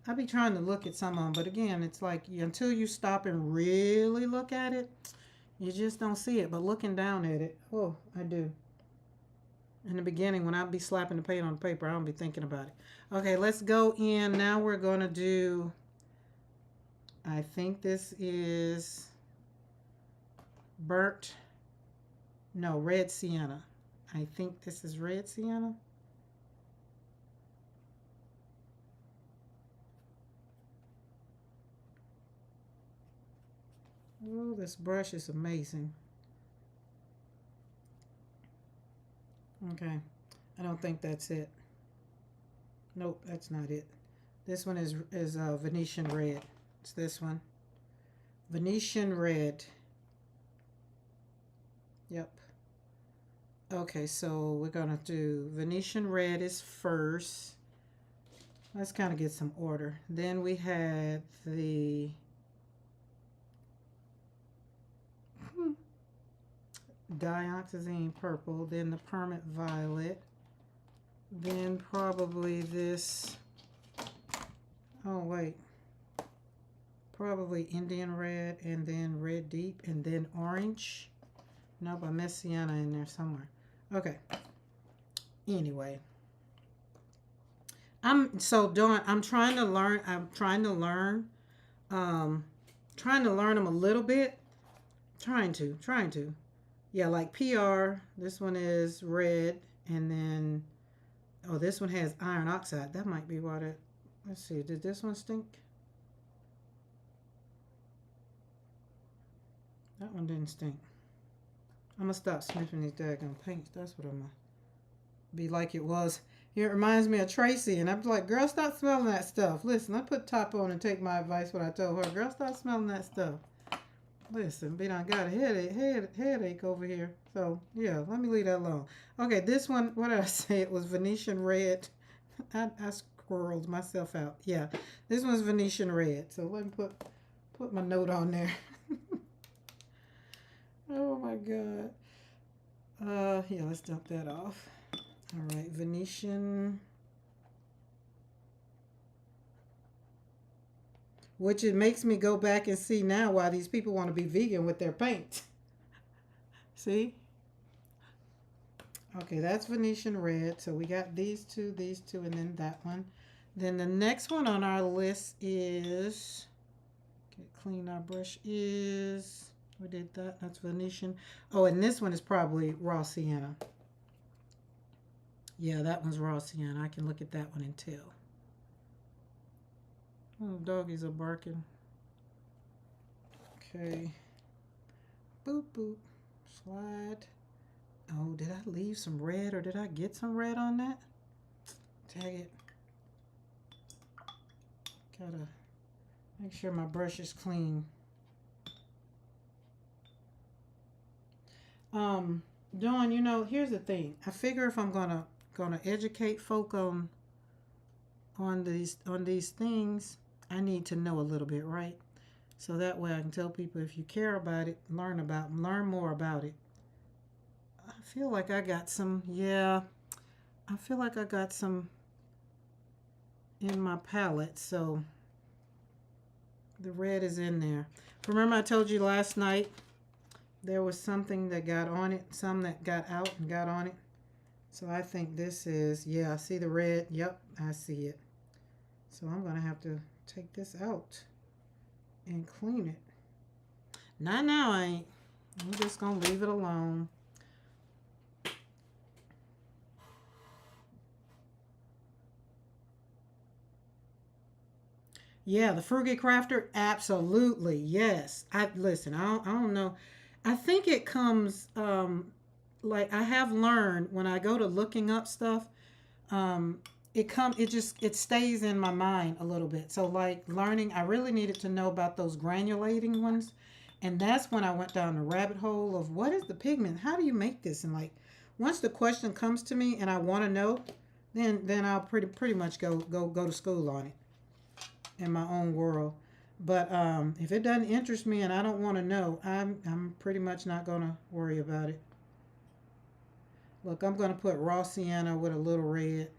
I be trying to look at some of them, but again, it's like until you stop and really look at it, you just don't see it. But looking down at it, oh, I do. In the beginning, when I'd be slapping the paint on the paper, I don't be thinking about it. Okay, let's go in. Now we're going to do, I think this is red sienna. I think this is red sienna. Oh, this brush is amazing. Okay, I don't think that's it. Nope, that's not it. This one is Venetian red. It's this one. Venetian red. Yep. Okay, so we're gonna do Venetian red is first. Let's kind of get some order. Then we had the dioxazine purple, then the permit violet, then probably this, oh wait, probably Indian red, and then red deep, and then orange. Nope, I missed sienna in there somewhere. Okay, anyway, I'm trying to learn them a little bit, trying to. Yeah, like PR, this one is red, and then, oh, this one has iron oxide. That might be what it, let's see, did this one stink? That one didn't stink. I'm going to stop sniffing these daggone paints. That's what I'm going to be like it was. It reminds me of Tracy, and I'm like, girl, stop smelling that stuff. Listen, I put top on and take my advice what I told her. Girl, stop smelling that stuff. Listen, but I got a headache over here. So, yeah, let me leave that alone. Okay, this one, what did I say? It was Venetian red. I squirreled myself out. Yeah, this one's Venetian red. So let me put my note on there. Oh, my God. Yeah, let's dump that off. All right, Venetian. Which it makes me go back and see now why these people want to be vegan with their paint. See? Okay, that's Venetian red. So we got these two, and then that one. Then the next one on our list is, okay, clean our brush is, we did that. That's Venetian. Oh, and this one is probably raw sienna. Yeah, that one's raw sienna. I can look at that one and tell. Oh, doggies are barking. Okay. Boop, boop. Slide. Oh, did I leave some red or did I get some red on that? Tag it. Gotta make sure my brush is clean. Dawn, you know, here's the thing. I figure if I'm gonna educate folk on these things, I need to know a little bit, right? So that way I can tell people, if you care about it, learn more about it. I feel like I got some, yeah, I feel like I got some in my palette, so the red is in there. Remember I told you last night there was something that got on it, some that got out and got on it. So I think this is, yeah, I see the red. Yep, I see it. So I'm going to have to take this out and clean it. Not now, I ain't. I'm just going to leave it alone. Yeah, the Frugal Crafter, absolutely. Yes. I listen, I don't know. I think it comes like I have learned when I go to looking up stuff, um it stays in my mind a little bit. So like learning, I really needed to know about those granulating ones. And that's when I went down the rabbit hole of what is the pigment? How do you make this? And like once the question comes to me and I want to know, then I'll pretty much go to school on it in my own world. But if it doesn't interest me and I don't want to know, I'm pretty much not gonna worry about it. Look, I'm gonna put raw sienna with a little red,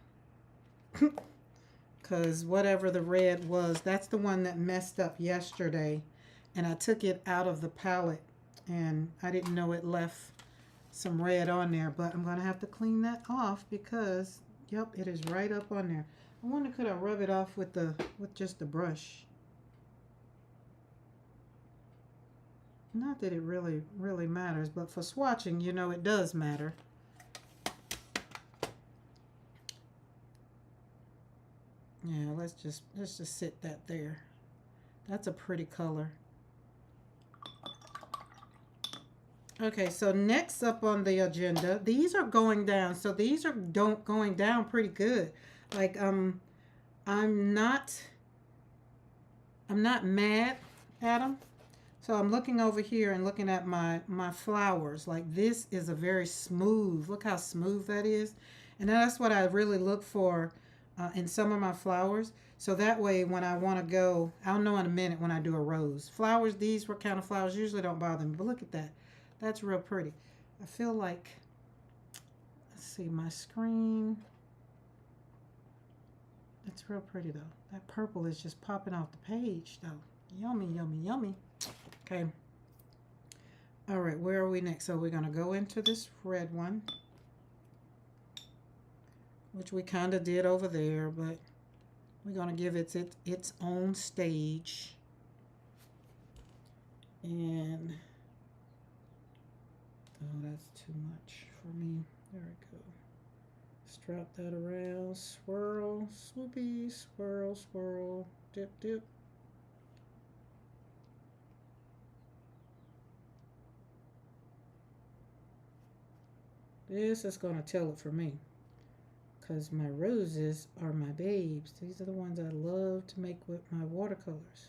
because whatever the red was, that's the one that messed up yesterday, and I took it out of the palette, and I didn't know it left some red on there. But I'm gonna have to clean that off because, yep, it is right up on there. I wonder, could I rub it off with just the brush? Not that it really matters, but for swatching, it does matter. Yeah, let's just sit that there. That's a pretty color. Okay, so next up on the agenda, these are going down. So these are don't going down pretty good. Like I'm not mad at them. So I'm looking over here and looking at my flowers. Like this is a very smooth. Look how smooth that is. And that's what I really look for in some of my flowers. So that way when I want to go, I'll know in a minute when I do a rose. Flowers, these were kind of flowers usually don't bother me. But look at that. That's real pretty. I feel like, let's see, my screen. It's real pretty though. That purple is just popping off the page though. Yummy, yummy, yummy. Okay. All right, where are we next? So we're going to go into this red one, which we kind of did over there, but we're going to give its own stage. And, oh, that's too much for me. There we go. Strap that around. Swirl, swoopy, swirl, swirl, dip, dip. This is going to tell it for me, because my roses are my babes. These are the ones I love to make with my watercolors.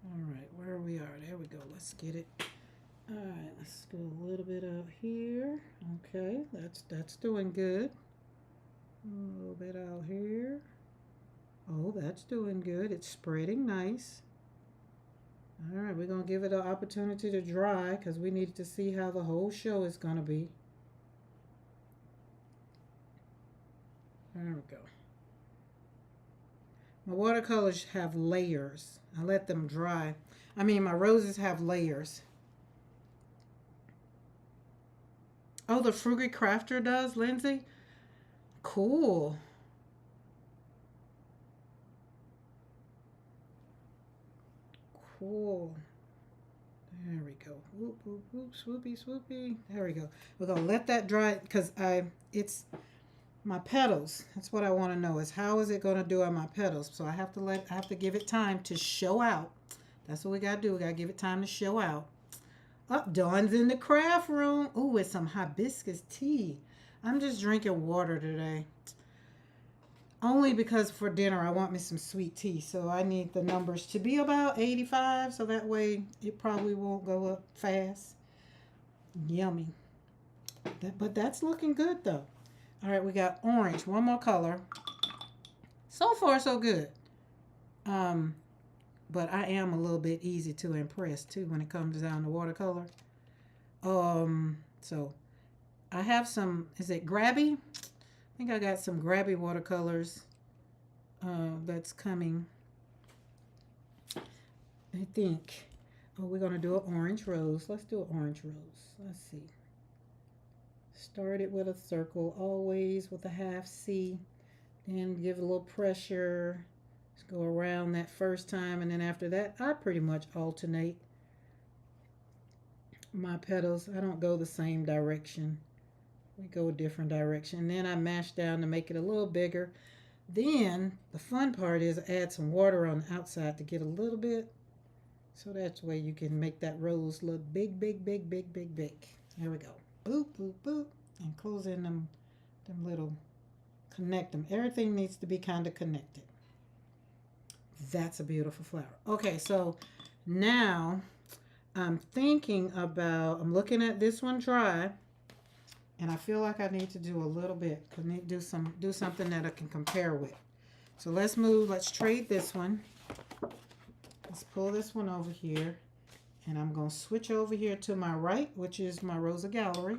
All right, where we are. There we go. Let's get it. All right, let's go a little bit out here. Okay, that's doing good. A little bit out here. Oh, that's doing good. It's spreading nice. All right, we're going to give it an opportunity to dry because we need to see how the whole show is going to be. There we go. My watercolors have layers. I let them dry. I mean, my roses have layers. Oh, the Frugal Crafter does, Lindsay? Cool. Cool. There we go. Whoop, whoop, whoop, swoopy, swoopy. There we go. We're going to let that dry because it's my petals. That's what I want to know is how is it going to do on my petals? So I have to give it time to show out. That's what we got to do. We got to give it time to show out. Up, Dawn's in the craft room. Oh, it's some hibiscus tea. I'm just drinking water today. Only because for dinner I want me some sweet tea. So I need the numbers to be about 85. So that way it probably won't go up fast. Yummy. But that's looking good though. All right, we got orange. One more color. So far, so good. But I am a little bit easy to impress too when it comes down to watercolor. So I have some, is it Grabby? I think I got some Grabby watercolors that's coming. I think. Oh, we're going to do an orange rose. Let's do an orange rose. Let's see. Start it with a circle, always with a half C. Then give it a little pressure. Just go around that first time, and then after that, I pretty much alternate my petals. I don't go the same direction. We go a different direction. And then I mash down to make it a little bigger. Then the fun part is add some water on the outside to get a little bit. So that's where you can make that rose look big, big, big, big, big, big. There we go. Boop, boop, boop. And close in them little, connect them. Everything needs to be kind of connected. That's a beautiful flower. Okay, so now I'm thinking about, I'm looking at this one dry, and I feel like I need to do a little bit. I need to do something that I can compare with. So let's trade this one. Let's pull this one over here, and I'm going to switch over here to my right, which is my Rosa Gallery,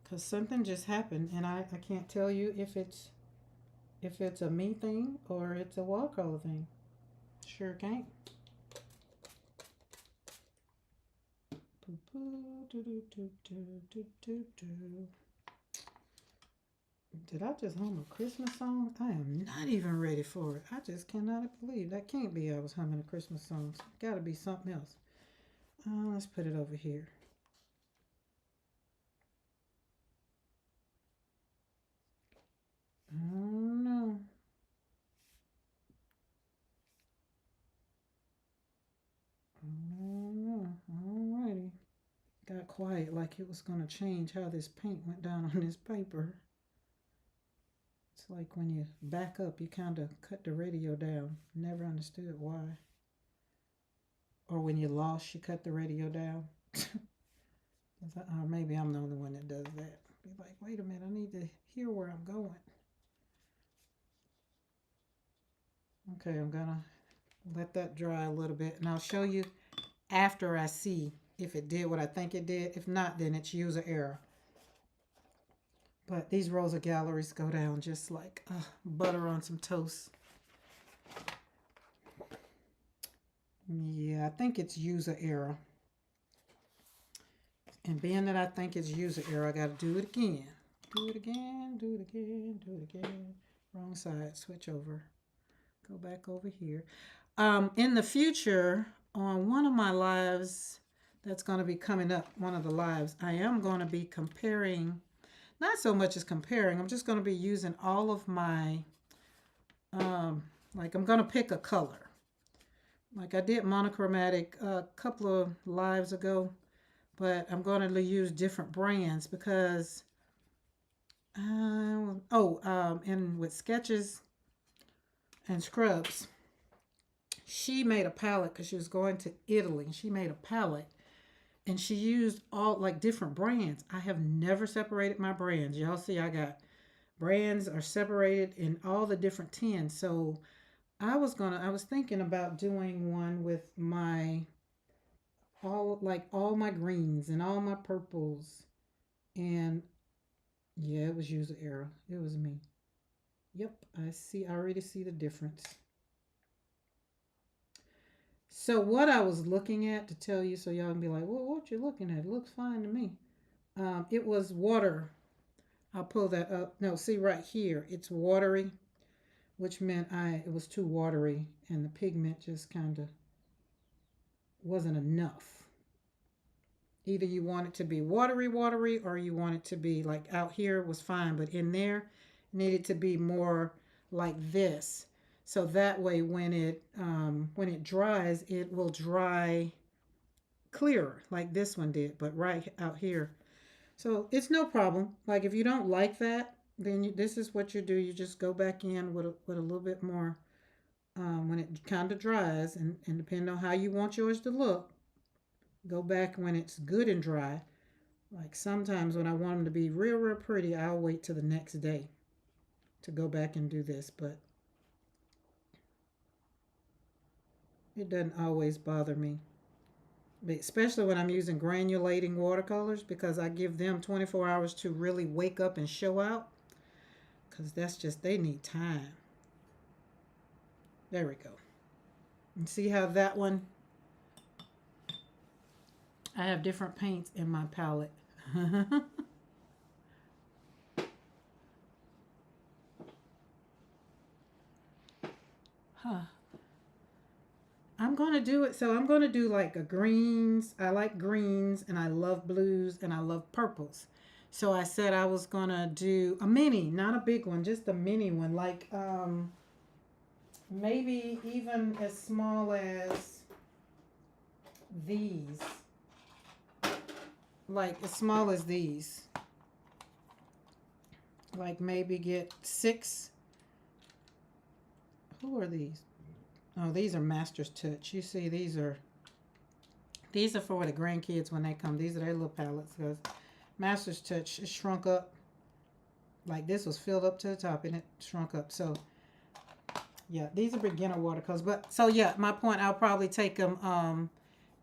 because something just happened, and I can't tell you if it's a me thing or it's a watercolor thing. Sure can't. Did I just hum a Christmas song? I am not even ready for it. I just cannot believe that can't be I was humming a Christmas song. It's got to be something else. Let's put it over here. Oh no. Oh no. Alrighty. Got quiet like it was going to change how this paint went down on this paper. It's like when you back up, you kind of cut the radio down. Never understood why. Or when you're lost, you cut the radio down. Or maybe I'm the only one that does that. Be like, wait a minute, I need to hear where I'm going. Okay, I'm gonna let that dry a little bit, and I'll show you after I see if it did what I think it did. If not, then it's user error. But these Rosa Galleries go down just like butter on some toast. Yeah, I think it's user error. And being that I think it's user error, I got to do it again. Do it again, do it again, do it again. Wrong side, switch over. Go back over here. In the future, on one of my lives that's going to be coming up, one of the lives, I am going to be comparing, not so much as comparing, I'm just going to be using all of my, like I'm going to pick a color. Like I did monochromatic a couple of lives ago, but I'm going to use different brands because, and with sketches and scrubs, she made a palette because she was going to Italy. She made a palette and she used all like different brands. I have never separated my brands. Y'all see I got brands are separated in all the different tins. So I was thinking about doing one with my all my greens and all my purples. And yeah, it was user error. It was me. Yep, I already see the difference. So what I was looking at to tell you, so y'all can be like, well, what you looking at? It looks fine to me. It was water. I'll pull that up. No, see right here, it's watery, which meant it was too watery, and the pigment just kind of wasn't enough. Either you want it to be watery, or you want it to be like out here was fine, but in there, it needed to be more like this. So that way, when it dries, it will dry clearer, like this one did. But right out here, so it's no problem. Like if you don't like that, then this is what you do. You just go back in with a little bit more when it kind of dries, and depending on how you want yours to look, go back when it's good and dry. Like sometimes when I want them to be real, real pretty, I'll wait till the next day to go back and do this, but it doesn't always bother me. But especially when I'm using granulating watercolors because I give them 24 hours to really wake up and show out because that's just, they need time. There we go. And see how that one, I have different paints in my palette. I'm going to do it. So I'm going to do like a greens. I like greens and I love blues and I love purples. So I said I was going to do a mini, not a big one, just a mini one. Like maybe even as small as these. Like as small as these. Like maybe get 6. Who are these? Oh, these are Master's Touch. You see, these are for the grandkids when they come. These are their little palettes because Master's Touch is shrunk up. Like this was filled up to the top and it shrunk up. So yeah, these are beginner watercolors. But so yeah, my point, I'll probably take them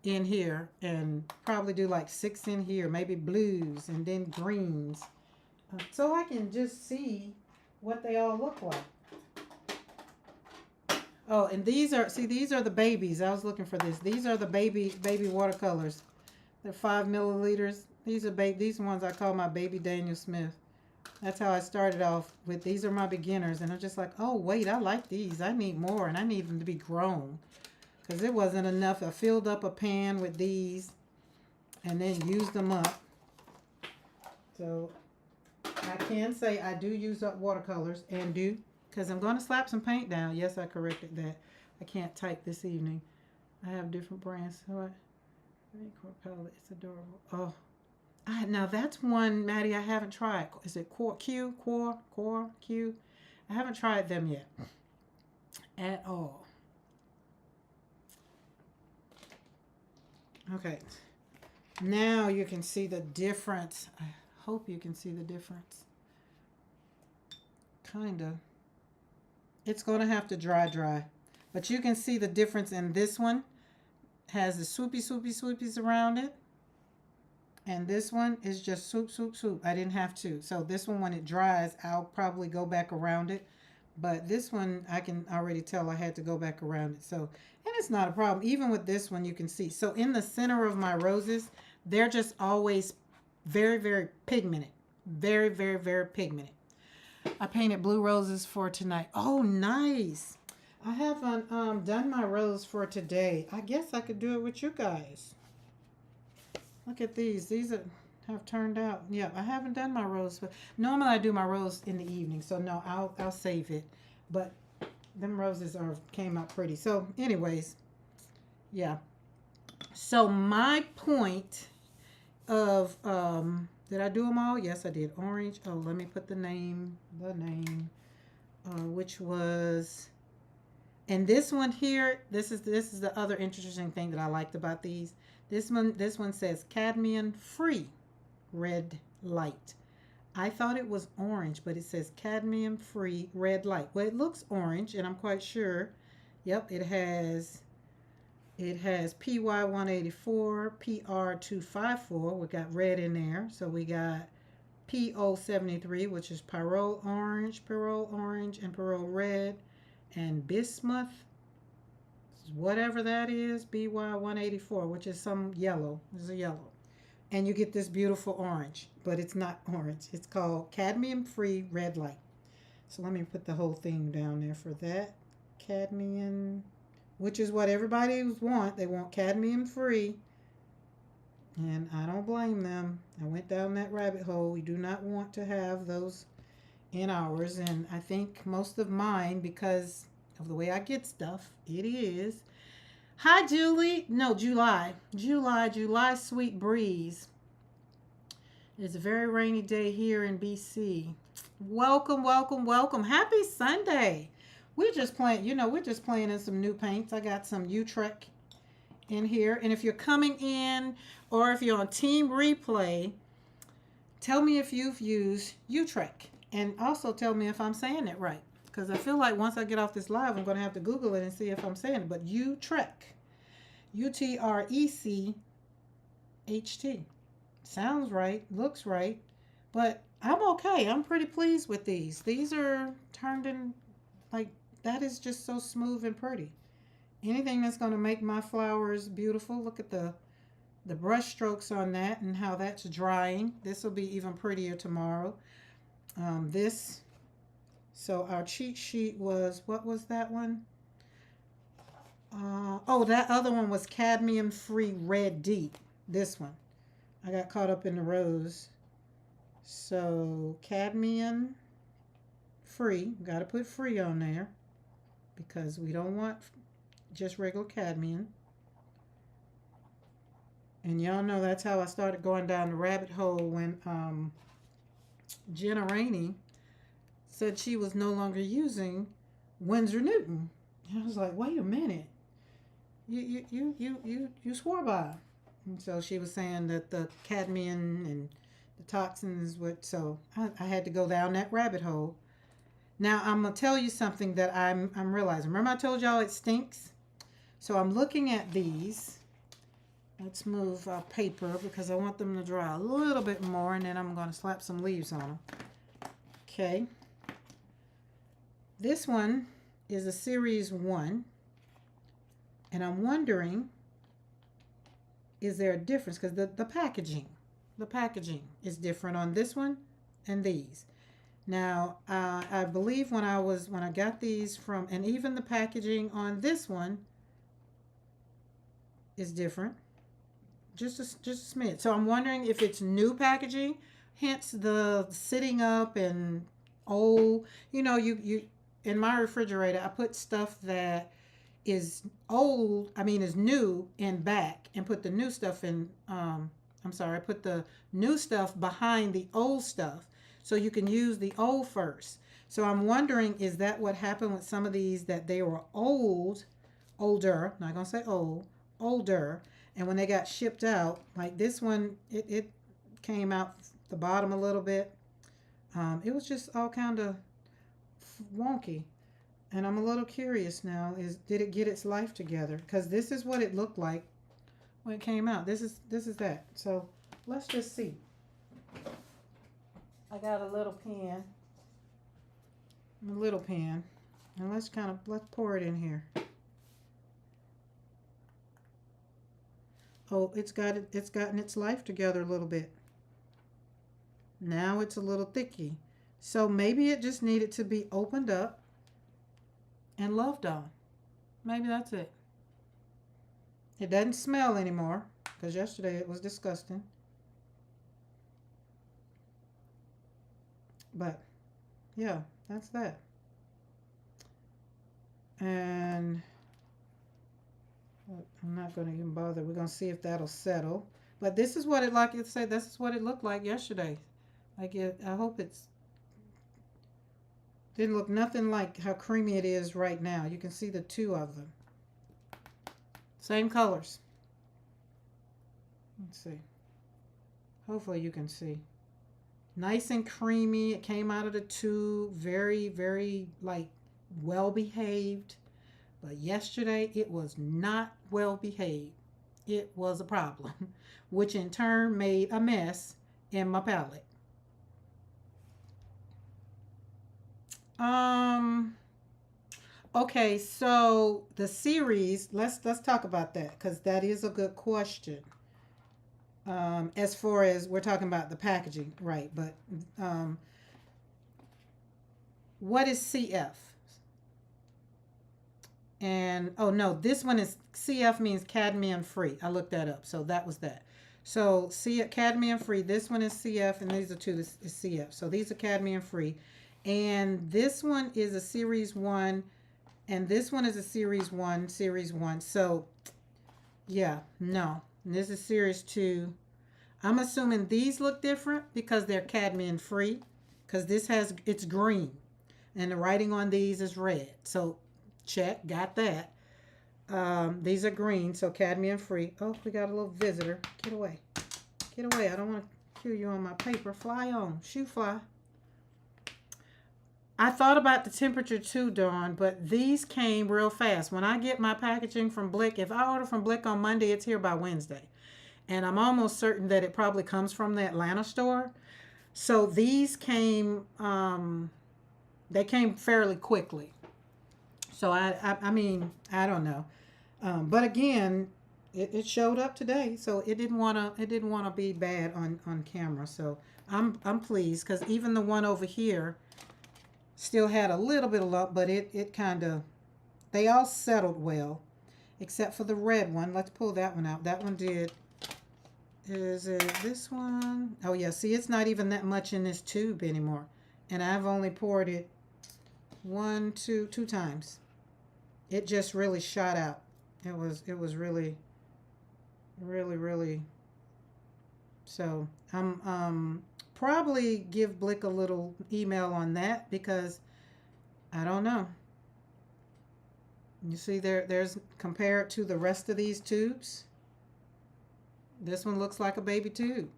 in here and probably do like 6 in here, maybe blues and then greens. So I can just see what they all look like. Oh, and these are the babies. I was looking for this. These are the baby watercolors. They're 5 milliliters. These are these ones I call my baby Daniel Smith. That's how I started off with. These are my beginners, and I'm just like, oh wait, I like these. I need more, and I need them to be grown, because it wasn't enough. I filled up a pan with these, and then used them up. So I can say I do use up watercolors and do. Because I'm going to slap some paint down. Yes, I corrected that. I can't type this evening. I have different brands. So palette. It's adorable. Oh, now that's one, Maddie, I haven't tried. Is it Core Q? I haven't tried them yet at all. Okay. Now you can see the difference. I hope you can see the difference. Kind of. It's going to have to dry. But you can see the difference in this one. Has the swoopies around it. And this one is just swoop. I didn't have to. So this one, when it dries, I'll probably go back around it. But this one, I can already tell I had to go back around it. So, and it's not a problem. Even with this one, you can see. So in the center of my roses, they're just always very, very pigmented. Very, very, very pigmented. I painted blue roses for tonight. Oh, nice. I haven't done my rose for today. I guess I could do it with you guys. Look at these. These have turned out. Yeah, I haven't done my rose. But normally I do my rose in the evening. So no, I'll save it. But them roses came out pretty. So anyways, yeah. So my point of did I do them all? Yes, I did. Orange. Oh, let me put the name, which was, and this one here, this is the other interesting thing that I liked about these. This one says cadmium free red light. I thought it was orange, but it says cadmium free red light. Well, it looks orange, and I'm quite sure. Yep, it has PY184, PR254. We got red in there. So we got PO73, which is Pyrrole Orange, and Pyrrole Red, and Bismuth, whatever that is, BY184, which is some yellow. This is a yellow. And you get this beautiful orange, but it's not orange. It's called cadmium-free red light. So let me put the whole thing down there for that. Cadmium, which is what everybody want. They want cadmium free. And I don't blame them. I went down that rabbit hole. We do not want to have those in ours. And I think most of mine, because of the way I get stuff, it is. Hi, Julie. No, July. July, sweet breeze. It's a very rainy day here in BC. Welcome. Happy Sunday. We're just playing in some new paints. I got some Utrecht in here. And if you're coming in or if you're on Team Replay, tell me if you've used Utrecht. And also tell me if I'm saying it right. Because I feel like once I get off this live, I'm going to have to Google it and see if I'm saying it. But Utrecht. Utrecht. Sounds right. Looks right. But I'm okay. I'm pretty pleased with these. These are turned in like, that is just so smooth and pretty. Anything that's going to make my flowers beautiful. Look at the brush strokes on that and how that's drying. This will be even prettier tomorrow. So our cheat sheet was, what was that one? Oh, that other one was cadmium free red deep. This one. I got caught up in the rose. So cadmium free. Got to put free on there because we don't want just regular cadmium. And y'all know that's how I started going down the rabbit hole when Jenna Rainey said she was no longer using Winsor Newton. And I was like, wait a minute. You swore by. And so she was saying that the cadmium and the toxins would, so I had to go down that rabbit hole. Now I'm gonna tell you something that I'm realizing. Remember I told y'all it stinks? So I'm looking at these. Let's move paper because I want them to dry a little bit more, and then I'm going to slap some leaves on them. Okay. This one is a series 1, and I'm wondering, is there a difference? Because the packaging is different on this one and these. Now, I believe when I got these from, and even the packaging on this one is different. Just a smidge. So I'm wondering if it's new packaging, hence the sitting up and old. You know, you in my refrigerator, I put stuff that is old, is new in back, and put the new stuff in, I put the new stuff behind the old stuff so you can use the old first. So I'm wondering, is that what happened with some of these, that they were older, not gonna say old, older, and when they got shipped out, like this one, it came out the bottom a little bit. It was just all kind of wonky. And I'm a little curious now, did it get its life together? Because this is what it looked like when it came out. This is that. So let's just see. I got a little pen. And let's pour it in here. Oh, it's gotten its life together a little bit. Now it's a little thicky. So maybe it just needed to be opened up and loved on. Maybe that's it. It doesn't smell anymore because yesterday it was disgusting. But yeah, that's that. And I'm not going to even bother. We're going to see if that'll settle. But this is what it, like it said, this is what it looked like yesterday. I hope it's didn't look nothing like how creamy it is right now. You can see the two of them. Same colors. Let's see. Hopefully you can see. Nice and creamy. It came out of the tube. Very, very well behaved. But yesterday, it was not well behaved. It was a problem, which in turn made a mess in my palette. Okay, so the series, let's talk about that because that is a good question. As far as we're talking about the packaging, right? But what is CF? And oh no, this one is CF means cadmium free. I looked that up, so that was that. So cadmium free. This one is CF, and these are two. This is CF. So these are cadmium free, and this one is a series 1, and this one is a series 1. So yeah, no, and this is series 2. I'm assuming these look different because they're cadmium free, because it's green, and the writing on these is red. So check, got that. These are green, so cadmium free. Oh, we got a little visitor. Get away. Get away. I don't want to kill you on my paper. Fly on. Shoe fly. I thought about the temperature too, Dawn, but these came real fast. When I get my packaging from Blick, if I order from Blick on Monday, it's here by Wednesday. And I'm almost certain that it probably comes from the Atlanta store. So these came, they came fairly quickly. So I mean, I don't know, but again, it showed up today, so it didn't wanna be bad on camera. So I'm pleased because even the one over here still had a little bit of lump, but it kind of, they all settled well. except for the red one. Let's pull that one out. That one did. Is it this one? Oh yeah, see, it's not even that much in this tube anymore. And I've only poured it two times. It just really shot out. It was really, really. So I'm probably give Blick a little email on that, because I don't know. You see there's compare it to the rest of these tubes. This one looks like a baby tube.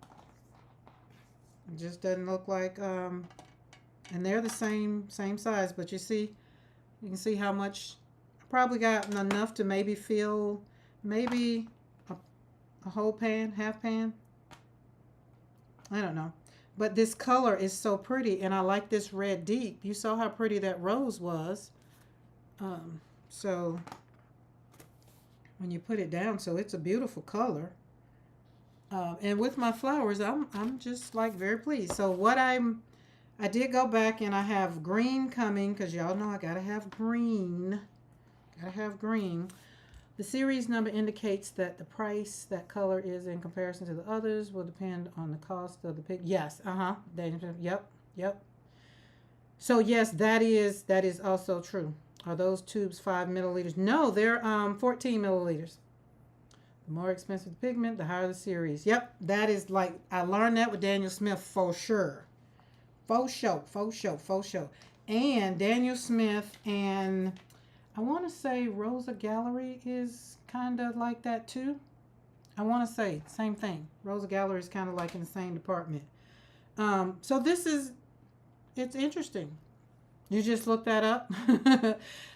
It just doesn't look like and they're the same size, but you can see how much. I probably got enough to maybe fill maybe a whole pan, half pan. I don't know. But this color is so pretty, and I like this red deep. You saw how pretty that rose was. So when you put it down, so it's a beautiful color. And with my flowers, I'm just like very pleased. So what I did go back, and I have green coming, because y'all know I gotta have green. The series number indicates that the price that color is in comparison to the others will depend on the cost of the pick. Yes, yep. So yes, that is also true. Are those tubes 5 milliliters? No, they're 14 milliliters. The more expensive the pigment, the higher the series. Yep, that is like, I learned that with Daniel Smith for sure. For sure. And Daniel Smith and I want to say Rosa Gallery is kind of like that too. I want to say same thing. Rosa Gallery is kind of like in the same department. So it's interesting. You just look that up.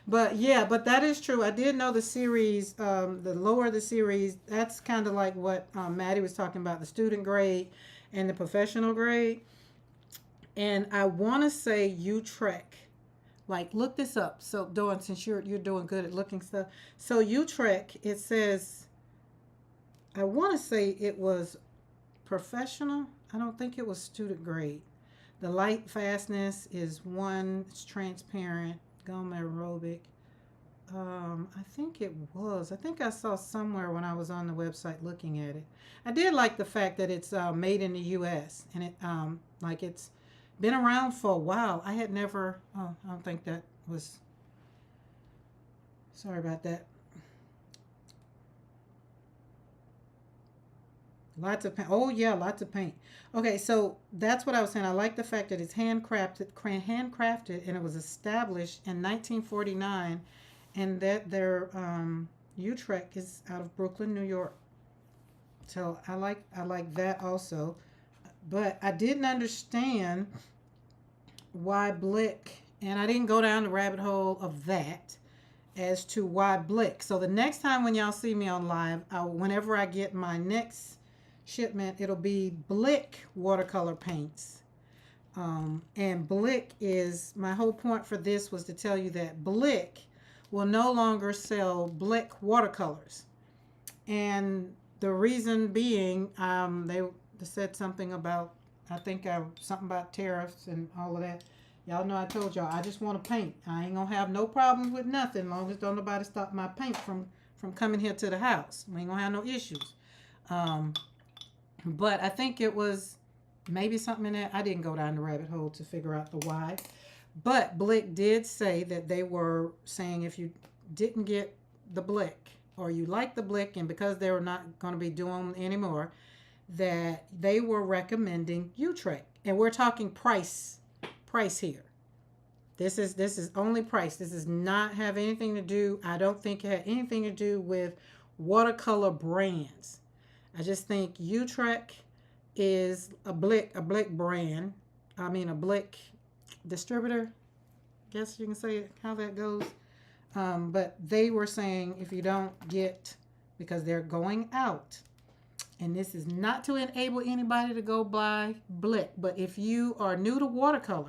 But yeah, but that is true. I did know the series, the lower the series, that's kind of like what Maddie was talking about, the student grade and the professional grade. And I want to say Utrecht. Like, look this up. So, Dawn, since you're doing good at looking stuff. So, Utrecht, it says, I want to say it was professional. I don't think it was student grade. The light fastness is 1. It's transparent. Gum aerobic. I think it was. I think I saw somewhere when I was on the website looking at it. I did like the fact that it's made in the U.S. and it like it's been around for a while. I had never. Oh, I don't think that was. Sorry about that. Lots of paint. Oh yeah, lots of paint. Okay, so that's what I was saying. I like the fact that it's handcrafted, and it was established in 1949, and that their Utrecht is out of Brooklyn, New York. So I like that also, but I didn't understand why Blick, and I didn't go down the rabbit hole of that as to why Blick. So the next time when y'all see me on live, whenever I get my next shipment, it'll be Blick watercolor paints. And Blick is, my whole point for this was to tell you that Blick will no longer sell Blick watercolors. And the reason being, they said something about, I think something about tariffs and all of that. Y'all know I told y'all, I just want to paint. I ain't going to have no problems with nothing, as long as don't nobody stop my paint from coming here to the house. We ain't going to have no issues. But I think it was maybe something in that. I didn't go down the rabbit hole to figure out the why. But Blick did say that they were saying if you didn't get the Blick, or you like the Blick, and because they were not going to be doing anymore, that they were recommending Utrecht. And we're talking price here. This is only price. This does not have anything to do, I don't think it had anything to do with watercolor brands. I just think Utrecht is a Blick brand. I mean, a Blick distributor. Guess you can say how that goes. But they were saying if you don't get, because they're going out, and this is not to enable anybody to go buy Blick, but if you are new to watercolor,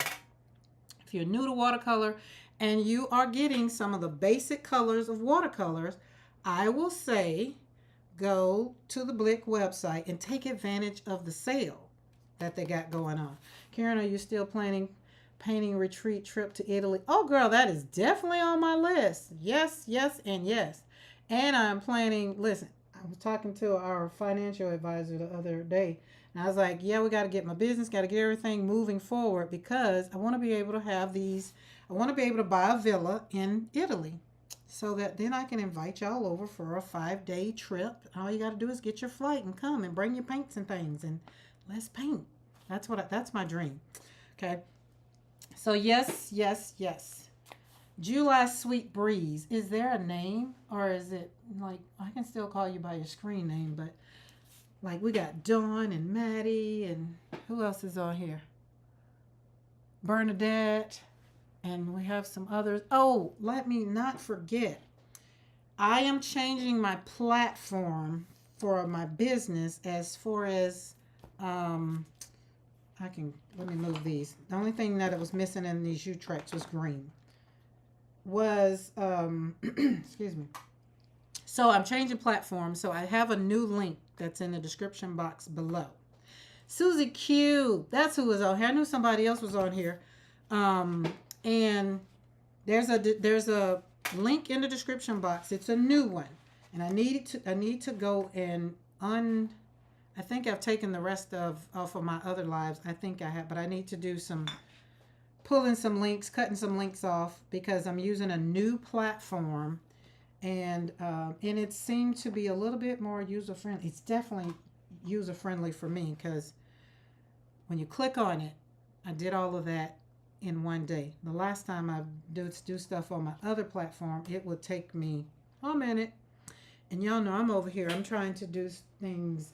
and you are getting some of the basic colors of watercolors, I will say go to the Blick website and take advantage of the sale that they got going on. Karen, are you still planning painting retreat trip to Italy? Oh, girl, that is definitely on my list. Yes, and yes. And I'm planning, listen, I was talking to our financial advisor the other day, and I was like, yeah, we got to get my business, got to get everything moving forward because I want to be able to have these, I want to be able to buy a villa in Italy so that then I can invite y'all over for a 5-day trip. All you got to do is get your flight and come and bring your paints and things and let's paint. That's my dream. Okay. So yes, yes, yes. July Sweet Breeze. Is there a name or is it like I can still call you by your screen name, but like we got Dawn and Maddie and who else is on here? Bernadette and we have some others. Oh, let me not forget. I am changing my platform for my business as far as I can let me move these. The only thing that it was missing in these Utrechts was green. Was excuse me. So I'm changing platform. So I have a new link that's in the description box below. Susie Q, that's who was on here. I knew somebody else was on here. And there's a link in the description box. It's a new one, and I need to go and I think I've taken the rest off of my other lives. I think I have, but I need to do some pulling some links, cutting some links off because I'm using a new platform, and it seemed to be a little bit more user friendly. It's definitely user friendly for me because when you click on it, I did all of that in one day. The last time I do stuff on my other platform, it would take me a minute. And y'all know I'm over here. I'm trying to do things.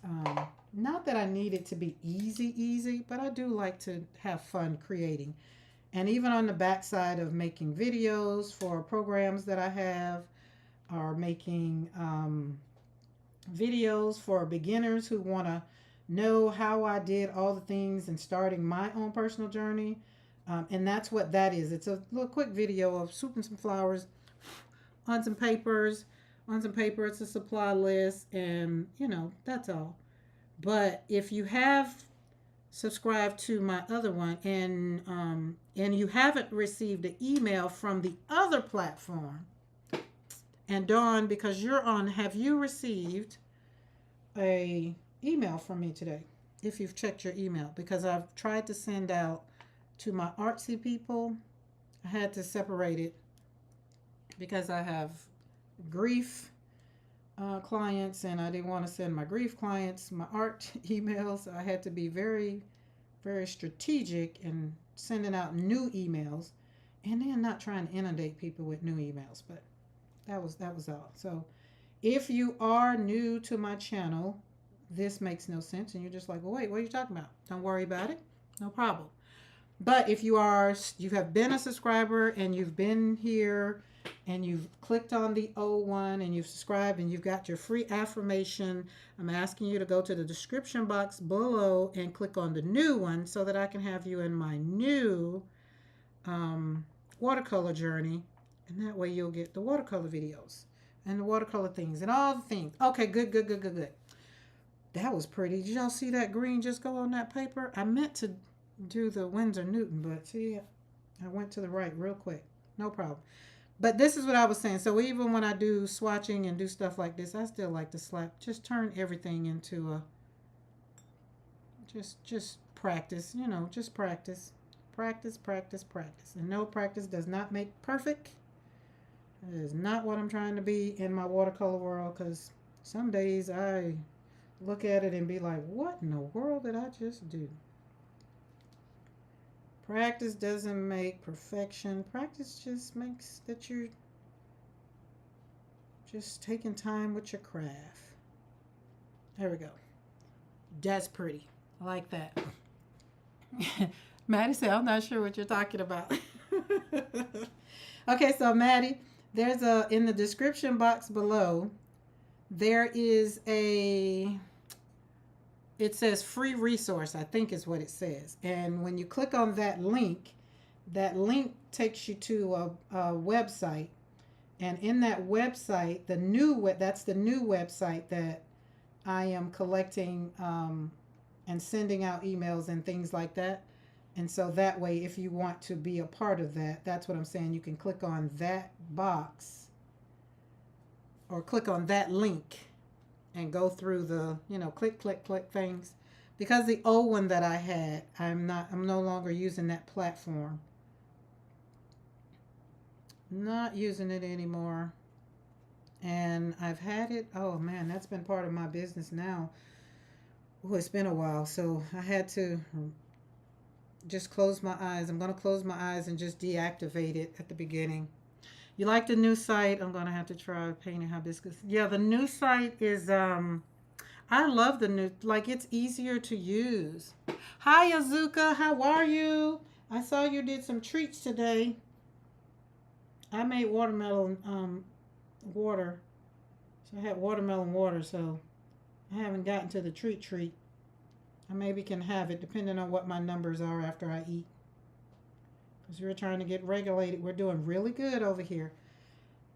Not that I need it to be easy, but I do like to have fun creating. And even on the backside of making videos for programs that I have, or making videos for beginners who want to know how I did all the things and starting my own personal journey. And that's what that is. It's a little quick video of swooping some flowers on some papers. On some paper, it's a supply list, and that's all. But if you have subscribed to my other one and you haven't received an email from the other platform, and Dawn, because you're on, have you received a email from me today? If you've checked your email, because I've tried to send out to my artsy people, I had to separate it because I have grief clients, and I didn't want to send my grief clients my art emails. I had to be very, very strategic in sending out new emails, and then not trying to inundate people with new emails. But that was all. So if you are new to my channel, this makes no sense, and you're just like, well, wait, what are you talking about? Don't worry about it. No problem. But if you have been a subscriber and you've been here and you've clicked on the old one and you've subscribed and you've got your free affirmation, I'm asking you to go to the description box below and click on the new one so that I can have you in my new watercolor journey. And that way you'll get the watercolor videos and the watercolor things and all the things. Okay, good. That was pretty. Did y'all see that green just go on that paper? I meant to do the Winsor Newton, but see, I went to the right real quick. No problem. But this is what I was saying. So even when I do swatching and do stuff like this, I still like to just turn everything into a, just practice, just practice. And no, practice does not make perfect. That is not what I'm trying to be in my watercolor world, because some days I look at it and be like, what in the world did I just do? Practice doesn't make perfection. Practice just makes that you're just taking time with your craft. There we go. That's pretty. I like that. Maddie said, I'm not sure what you're talking about. Okay, so Maddie, there's in the description box below, there is it says free resource, I think is what it says. And when you click on that link takes you to a website. And in that website, that's the new website that I am collecting and sending out emails and things like that. And so that way, if you want to be a part of that, that's what I'm saying. You can click on that box or click on that link and go through the, click, click, click things. Because the old one that I had, I'm no longer using that platform. Not using it anymore. And I've had it, oh man, that's been part of my business now. Oh, it's been a while, so I had to just close my eyes. I'm going to close my eyes and just deactivate it at the beginning. You like the new site? I'm going to have to try painting hibiscus. Yeah, the new site is, I love the new, like it's easier to use. Hi, Azuka. How are you? I saw you did some treats today. I made watermelon water. So I had watermelon water, so I haven't gotten to the treat. I maybe can have it depending on what my numbers are after I eat. Because we're trying to get regulated. We're doing really good over here.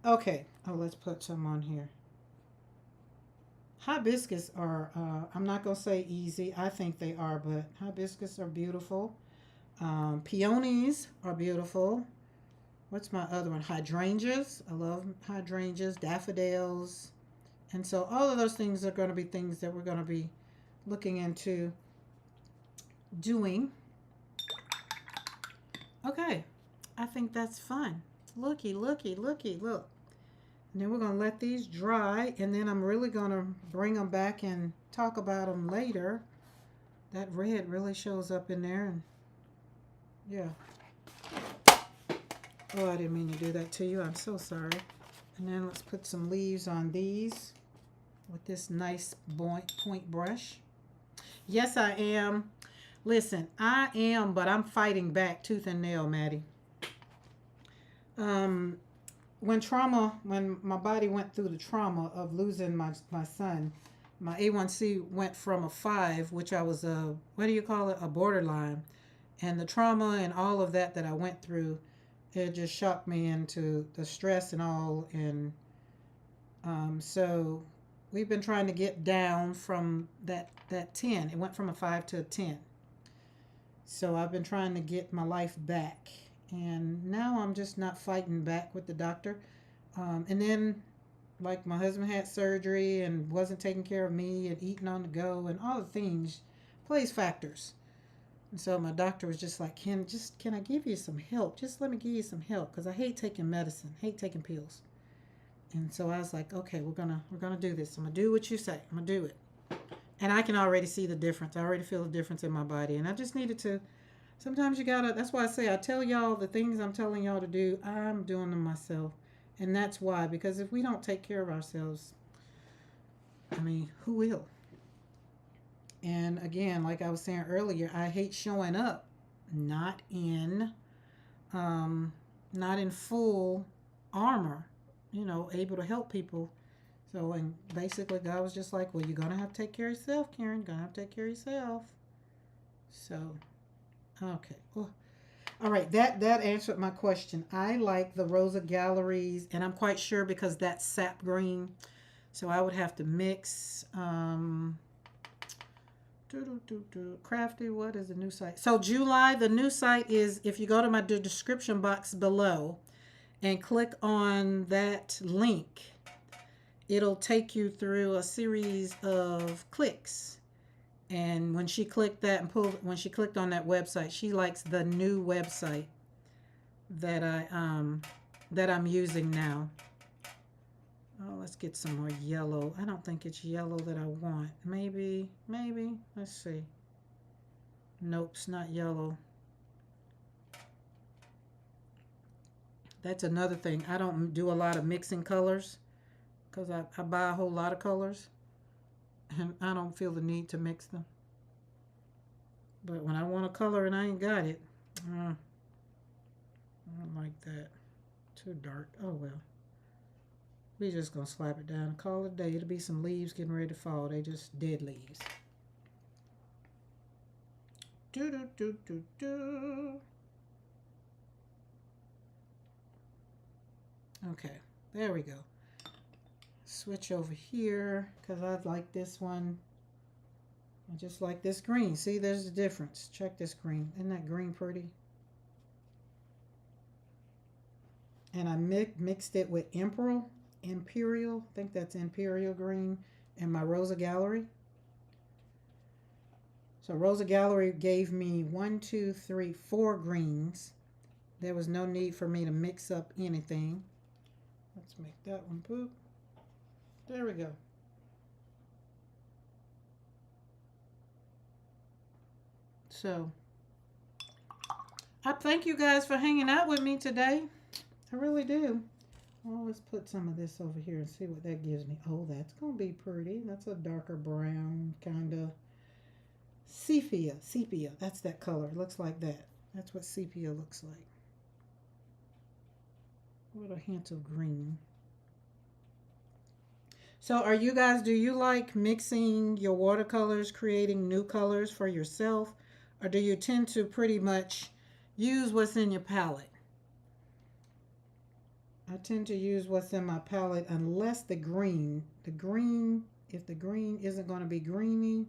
Okay. Oh, let's put some on here. Hibiscus are, I'm not going to say easy. I think they are, but hibiscus are beautiful. Peonies are beautiful. What's my other one? Hydrangeas. I love hydrangeas, daffodils. And so all of those things are going to be things that we're going to be looking into doing. Okay. I think that's fun. Looky, look. And then we're going to let these dry, and then I'm really going to bring them back and talk about them later. That red really shows up in there. And yeah. Oh, I didn't mean to do that to you. I'm so sorry. And then let's put some leaves on these with this nice point brush. Yes, I am. Listen, I am, but I'm fighting back tooth and nail, Maddie. When my body went through the trauma of losing my son, my A1C went from a 5, which I was a borderline. And the trauma and all of that I went through, it just shocked me into the stress and all. And so we've been trying to get down from that 10. It went from a 5 to a 10. So I've been trying to get my life back. And now I'm just not fighting back with the doctor. And then, like, my husband had surgery and wasn't taking care of me and eating on the go and all the things plays factors. And so my doctor was just like, can I give you some help? Just let me give you some help, because I hate taking medicine, hate taking pills. And so I was like, okay, we're gonna do this. I'm gonna do what you say. I'm gonna do it. And I can already see the difference. I already feel the difference in my body. And I just needed to. Sometimes you gotta. That's why I say I tell y'all the things I'm telling y'all to do. I'm doing them myself. And that's why, because if we don't take care of ourselves, I mean, who will? And again, like I was saying earlier, I hate showing up not in full armor, able to help people. So, and basically God was just like, well, you're going to have to take care of yourself, Karen. You're going to have to take care of yourself. So, okay. Well, all right, that answered my question. I like the Rosa Galleries, and I'm quite sure because that's sap green. So I would have to mix Crafty, what is the new site? So July, the new site is, if you go to my description box below and click on that link, it'll take you through a series of clicks. And when she clicked that and when she clicked on that website, she likes the new website that I'm using now. Oh, let's get some more yellow. I don't think it's yellow that I want. Maybe. Let's see. Nope, it's not yellow. That's another thing. I don't do a lot of mixing colors because I buy a whole lot of colors. And I don't feel the need to mix them. But when I want a color and I ain't got it, I don't like that. Too dark. Oh, well. We just going to slap it down and call it a day. It'll be some leaves getting ready to fall. They just dead leaves. Okay, there we go. Switch over here because I like this one. I just like this green. See, there's the difference. Check this green. Isn't that green pretty? And I mixed it with Emerald. Imperial, I think that's Imperial green, and my Rosa Gallery. So Rosa Gallery gave me 4 greens. There was no need for me to mix up anything. Let's make that one poop. There we go. So I thank you guys for hanging out with me today. I really do. Well, let's put some of this over here and see what that gives me. Oh, that's going to be pretty. That's a darker brown, kind of sepia. Sepia. That's that color. It looks like that. That's what sepia looks like. With a hint of green. So are you guys, do you like mixing your watercolors, creating new colors for yourself? Or do you tend to pretty much use what's in your palette? I tend to use what's in my palette unless if the green isn't going to be greeny,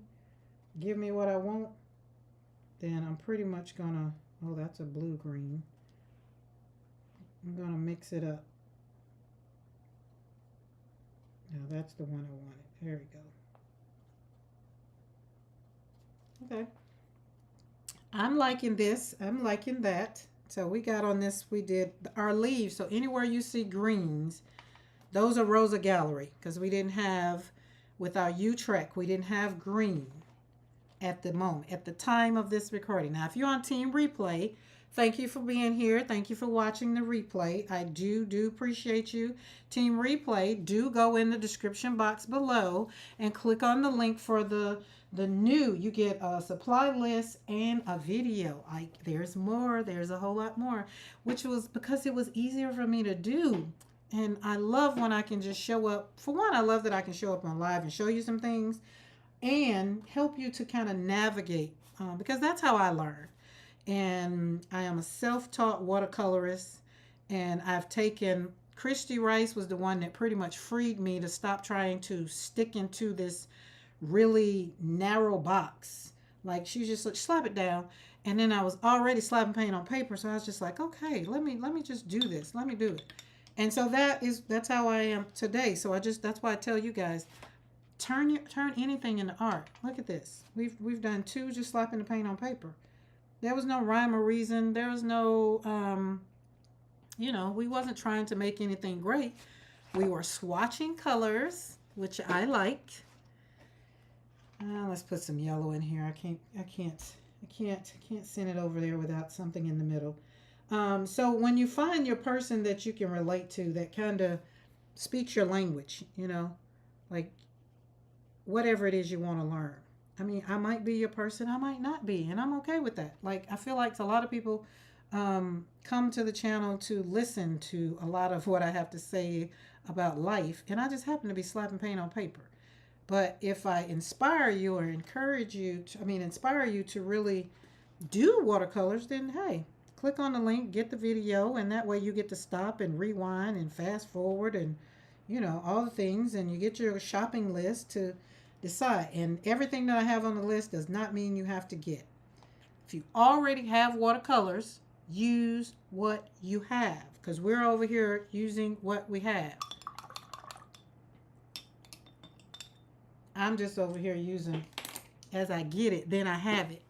give me what I want, then I'm pretty much going to, oh, that's a blue-green. I'm going to mix it up. Now that's the one I wanted. There we go. Okay. I'm liking this. I'm liking that. So we got on this, we did our leaves. So anywhere you see greens, those are Rosa Gallery, because we didn't have, with our Utrecht, we didn't have green at the moment, at the time of this recording. Now, if you're on Team Replay, thank you for being here. Thank you for watching the replay. I do appreciate you. Team Replay, do go in the description box below and click on the link for the new. You get a supply list and a video. There's more. There's a whole lot more, which was because it was easier for me to do. And I love when I can just show up. For one, I love that I can show up on live and show you some things and help you to kind of navigate, because that's how I learn. And I am a self-taught watercolorist, and I've taken, Christy Rice was the one that pretty much freed me to stop trying to stick into this really narrow box. Like, she just like, slap it down. And then I was already slapping paint on paper, so I was just like, okay, let me just do this. Let me do it. And so that's how I am today. So that's why I tell you guys, turn anything into art. Look at this. We've done 2 just slapping the paint on paper. There was no rhyme or reason. There was no, we wasn't trying to make anything great. We were swatching colors, which I liked. Let's put some yellow in here. I can't send it over there without something in the middle. So when you find your person that you can relate to, that kind of speaks your language, like whatever it is you want to learn. I mean, I might be your person, I might not be, and I'm okay with that. Like, I feel like a lot of people come to the channel to listen to a lot of what I have to say about life, and I just happen to be slapping paint on paper. But if I inspire you or inspire you to really do watercolors, then hey, click on the link, get the video, and that way you get to stop and rewind and fast forward and, all the things, and you get your shopping list to decide. And everything that I have on the list does not mean you have to get. If you already have watercolors, use what you have, because we're over here using what we have. I'm just over here using as I get it, then I have it.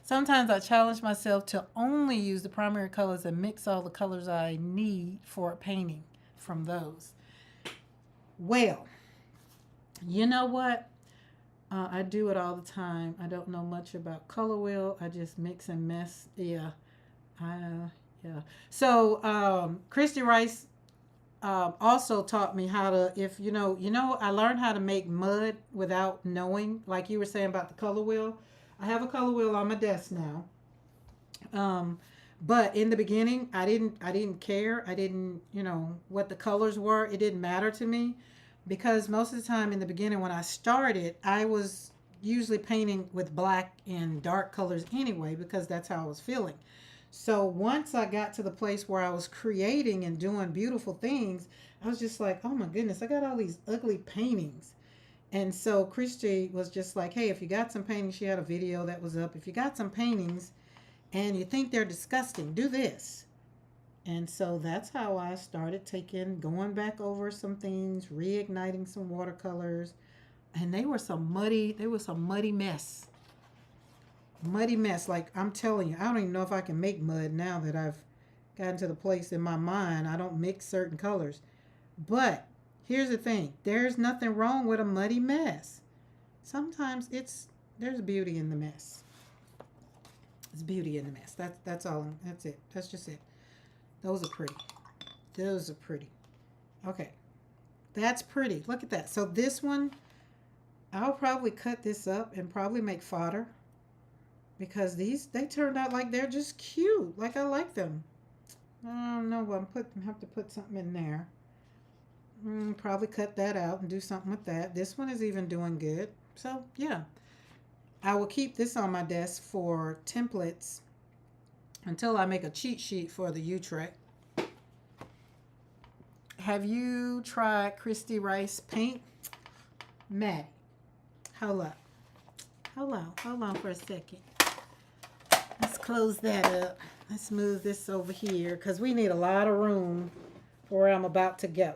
Sometimes I challenge myself to only use the primary colors and mix all the colors I need for a painting from those. Well, you know what? I do it all the time. I don't know much about color wheel. I just mix and mess. Yeah. Yeah. So Christy Rice also taught me how to, I learned how to make mud without knowing, like you were saying about the color wheel. I have a color wheel on my desk now. But in the beginning, I didn't care. I didn't, what the colors were. It didn't matter to me, because most of the time in the beginning when I started, I was usually painting with black and dark colors anyway, because that's how I was feeling. So once I got to the place where I was creating and doing beautiful things, I was just like, oh my goodness, I got all these ugly paintings. And so Christy was just like, hey, if you got some paintings, she had a video that was up. If you got some paintings and you think they're disgusting, do this. And so that's how I started going back over some things, reigniting some watercolors. And they were some muddy mess. Muddy mess. Like I'm telling you, I don't even know if I can make mud now that I've gotten to the place in my mind. I don't mix certain colors. But here's the thing. There's nothing wrong with a muddy mess. Sometimes there's beauty in the mess. There's beauty in the mess. That's all. That's it. That's just it. Those are pretty. Those are pretty. Okay. That's pretty. Look at that. So this one, I'll probably cut this up and probably make fodder. Because they turned out like they're just cute. Like I like them. I don't know. I have to put something in there. Probably cut that out and do something with that. This one is even doing good. So yeah. I will keep this on my desk for templates until I make a cheat sheet for the Utrecht. Have you tried Christy Rice paint? Maddie, hold up. Hold on for a second. Let's close that up. Let's move this over here because we need a lot of room for where I'm about to go.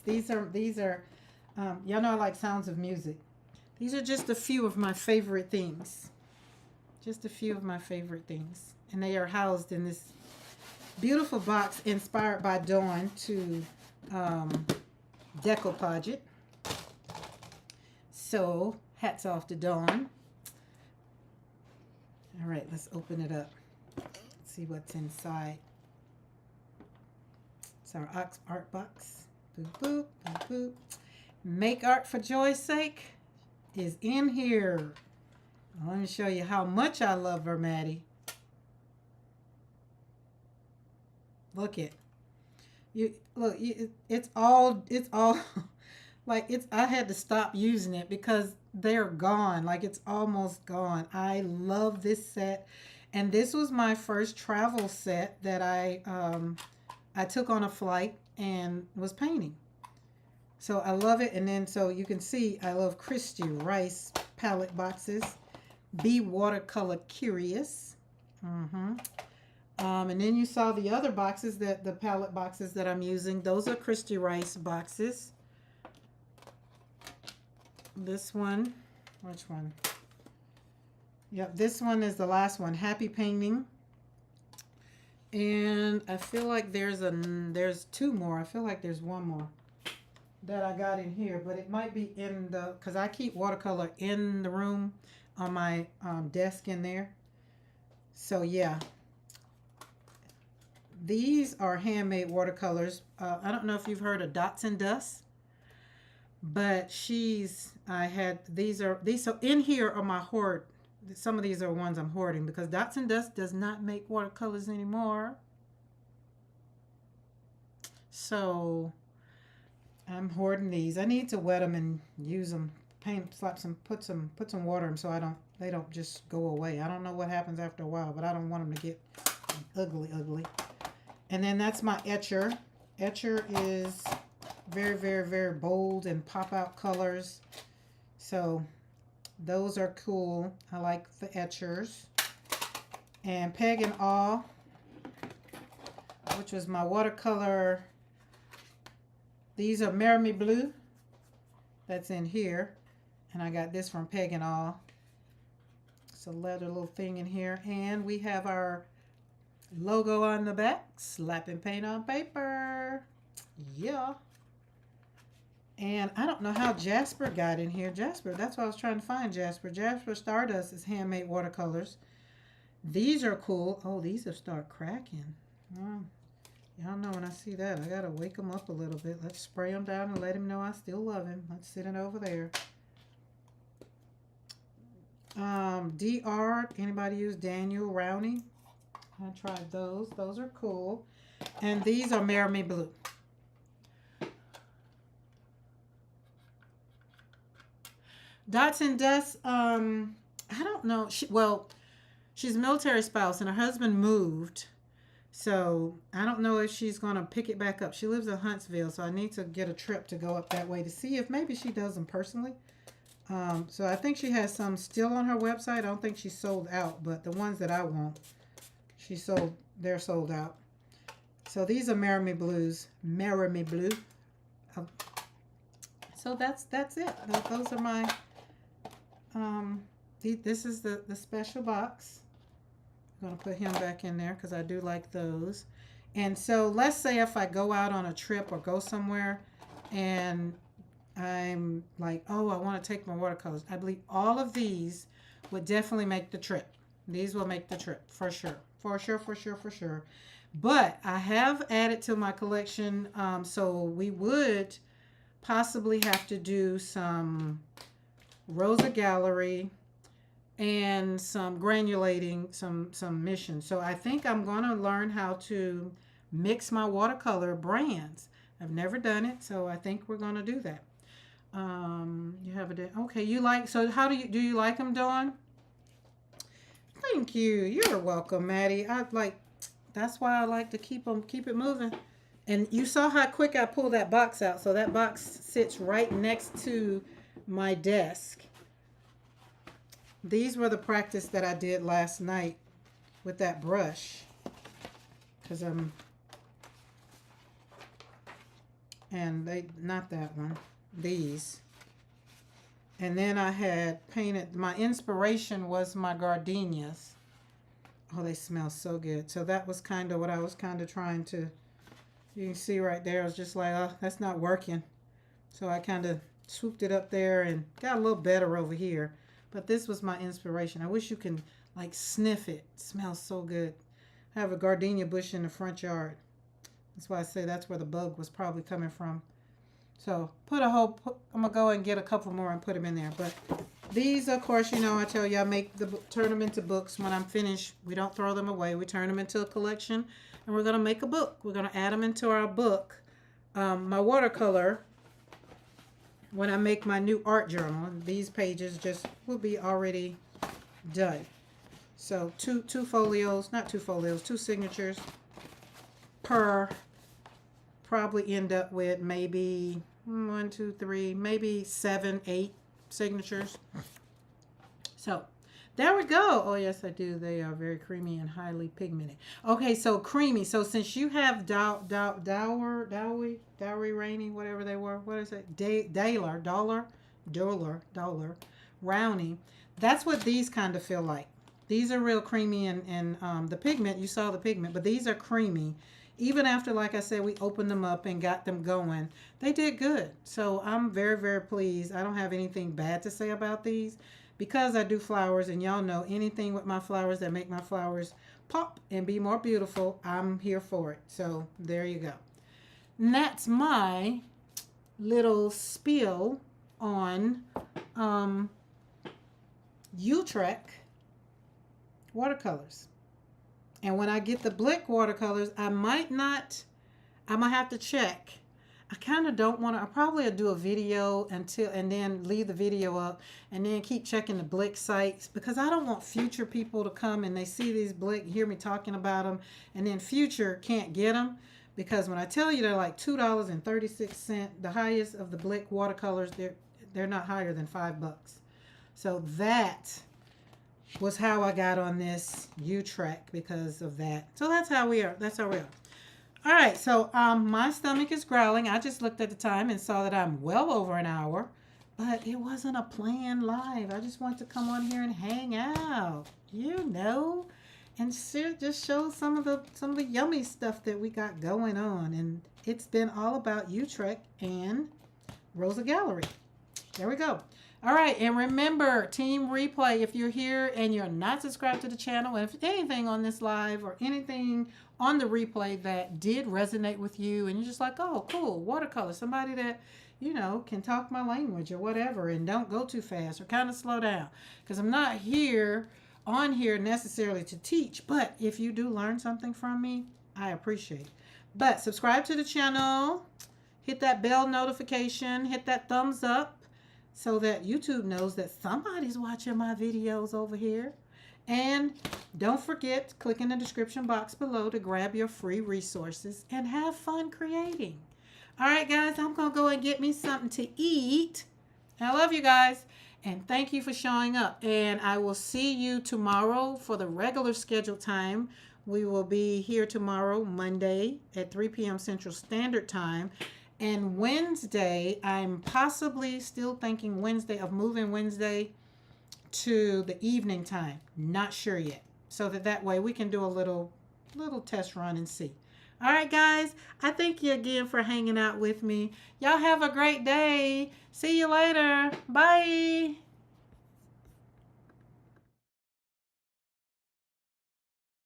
These are y'all know I like sounds of music. These are just a few of my favorite things. Just a few of my favorite things. And they are housed in this beautiful box inspired by Dawn to decoupage it. So, hats off to Dawn. All right, let's open it up. Let's see what's inside. It's our art box. Boop, boop, boop, boop. Make art for joy's sake is in here. Let me show you how much I love her, Maddie. Look it. It's all like I had to stop using it because they're gone. Like it's almost gone. I love this set. And this was my first travel set that I took on a flight and was painting. So I love it. And then so you can see I love Christy Rice palette boxes. Be Watercolor Curious. And then you saw the other boxes, the palette boxes that I'm using. Those are Christy Rice boxes. This one, which one? Yep, this one is the last one, Happy Painting. And I feel like there's two more. I feel like there's one more that I got in here, but it might be in because I keep watercolor in the room on my desk in there. So yeah. These are handmade watercolors. I don't know if you've heard of Dots and Dust, but these so in here are my hoard. Some of these are ones I'm hoarding because Dots and Dust does not make watercolors anymore. So I'm hoarding these. I need to wet them and use them, put some water in them so they don't just go away. I don't know what happens after a while, but I don't want them to get ugly. And then that's my etcher. Etcher is very, very, very bold and pop out colors. So those are cool. I like the etchers. And Peg and Awe, which was my watercolor. These are Marry Blue. That's in here. And I got this from Peg and Awe. It's a leather little thing in here. And we have our logo on the back. Slapping paint on paper. Yeah. And I don't know how Jasper got in here. Jasper, that's what I was trying to find, Jasper. Jasper Stardust is handmade watercolors. These are cool. Oh, these have started cracking. Y'all know when I see that, I got to wake them up a little bit. Let's spray them down and let him know I still love him. Let's sit it over there. DR, anybody use Daniel Rowney? I tried those. Those are cool. And these are Marry Blue. Dots and Dust, I don't know. She's a military spouse and her husband moved. So I don't know if she's going to pick it back up. She lives in Huntsville, so I need to get a trip to go up that way to see if maybe she does them personally. So I think she has some still on her website. I don't think she's sold out, but the ones that I want, they're sold out. So these are Marry Me Blues. Marry Me Blue. So that's it. Those are my, this is the special box. I'm going to put him back in there because I do like those. And so let's say if I go out on a trip or go somewhere and I'm like, oh, I want to take my watercolors. I believe all of these would definitely make the trip. These will make the trip for sure. For sure, for sure, for sure. But I have added to my collection, so we would possibly have to do some Rosa Gallery and some granulating, some mission. So I think I'm going to learn how to mix my watercolor brands. I've never done it, so I think we're going to do that. You have a day. Okay, you like, so how do you like them, Dawn? Thank you. You're welcome, Maddie. That's why I like to keep it moving. And you saw how quick I pulled that box out. So that box sits right next to my desk. These were the practice that I did last night with that brush. Not that one, these. And then I had painted, my inspiration was my gardenias. Oh, they smell so good. So that was kind of what I was kind of trying to, you can see right there, I was just like, oh, that's not working. So I kind of swooped it up there and got a little better over here. But this was my inspiration. I wish you can like sniff it. It smells so good. I have a gardenia bush in the front yard. That's why I say that's where the bug was probably coming from. So I'm going to go and get a couple more and put them in there. But these, of course, you know, I tell you, turn them into books. When I'm finished, we don't throw them away. We turn them into a collection, and we're going to make a book. We're going to add them into our book. My watercolor, when I make my new art journal, these pages just will be already done. So two signatures per, probably end up with maybe 1, 2, 3, maybe 7, 8 signatures. So there we go. Oh yes, I do. They are very creamy and highly pigmented. Okay, so creamy. So since you have Dowry Rainy, whatever they were, what is it? Dollar Rowney. That's what these kind of feel like. These are real creamy and the pigment, you saw the pigment, but these are creamy. Even after, like I said, we opened them up and got them going, they did good. So I'm very, very pleased. I don't have anything bad to say about these because I do flowers, and y'all know anything with my flowers that make my flowers pop and be more beautiful, I'm here for it. So there you go. And that's my little spiel on Utrecht Watercolors. And when I get the Blick watercolors, I might have to check. I kind of don't want to, I probably do a video and then leave the video up and then keep checking the Blick sites, because I don't want future people to come and they see these Blick, hear me talking about them, and then future can't get them. Because when I tell you they're like $2.36, the highest of the Blick watercolors, they're not higher than $5. So that was how I got on this Utrecht, because of that. So that's how we are. All right, so my stomach is growling. I just looked at the time and saw that I'm well over an hour, but it wasn't a planned live. I just want to come on here and hang out, you know, and just show some of the yummy stuff that we got going on. And it's been all about Utrecht and Rosa Gallery. There we go. All right, and remember, Team Replay, if you're here and you're not subscribed to the channel, if anything on this live or anything on the replay that did resonate with you and you're just like, oh, cool, watercolor, somebody that, you know, can talk my language or whatever and don't go too fast or kind of slow down, because I'm not on here necessarily to teach, but if you do learn something from me, I appreciate it. But subscribe to the channel, hit that bell notification, hit that thumbs up, so that YouTube knows that somebody's watching my videos over here. And don't forget, click in the description box below to grab your free resources and have fun creating. All right, guys, I'm going to go and get me something to eat. I love you guys. And thank you for showing up. And I will see you tomorrow for the regular scheduled time. We will be here tomorrow, Monday, at 3 p.m. Central Standard Time. And Wednesday, I'm possibly still thinking Wednesday of moving Wednesday to the evening time. Not sure yet. So that way we can do a little test run and see. All right, guys. I thank you again for hanging out with me. Y'all have a great day. See you later. Bye.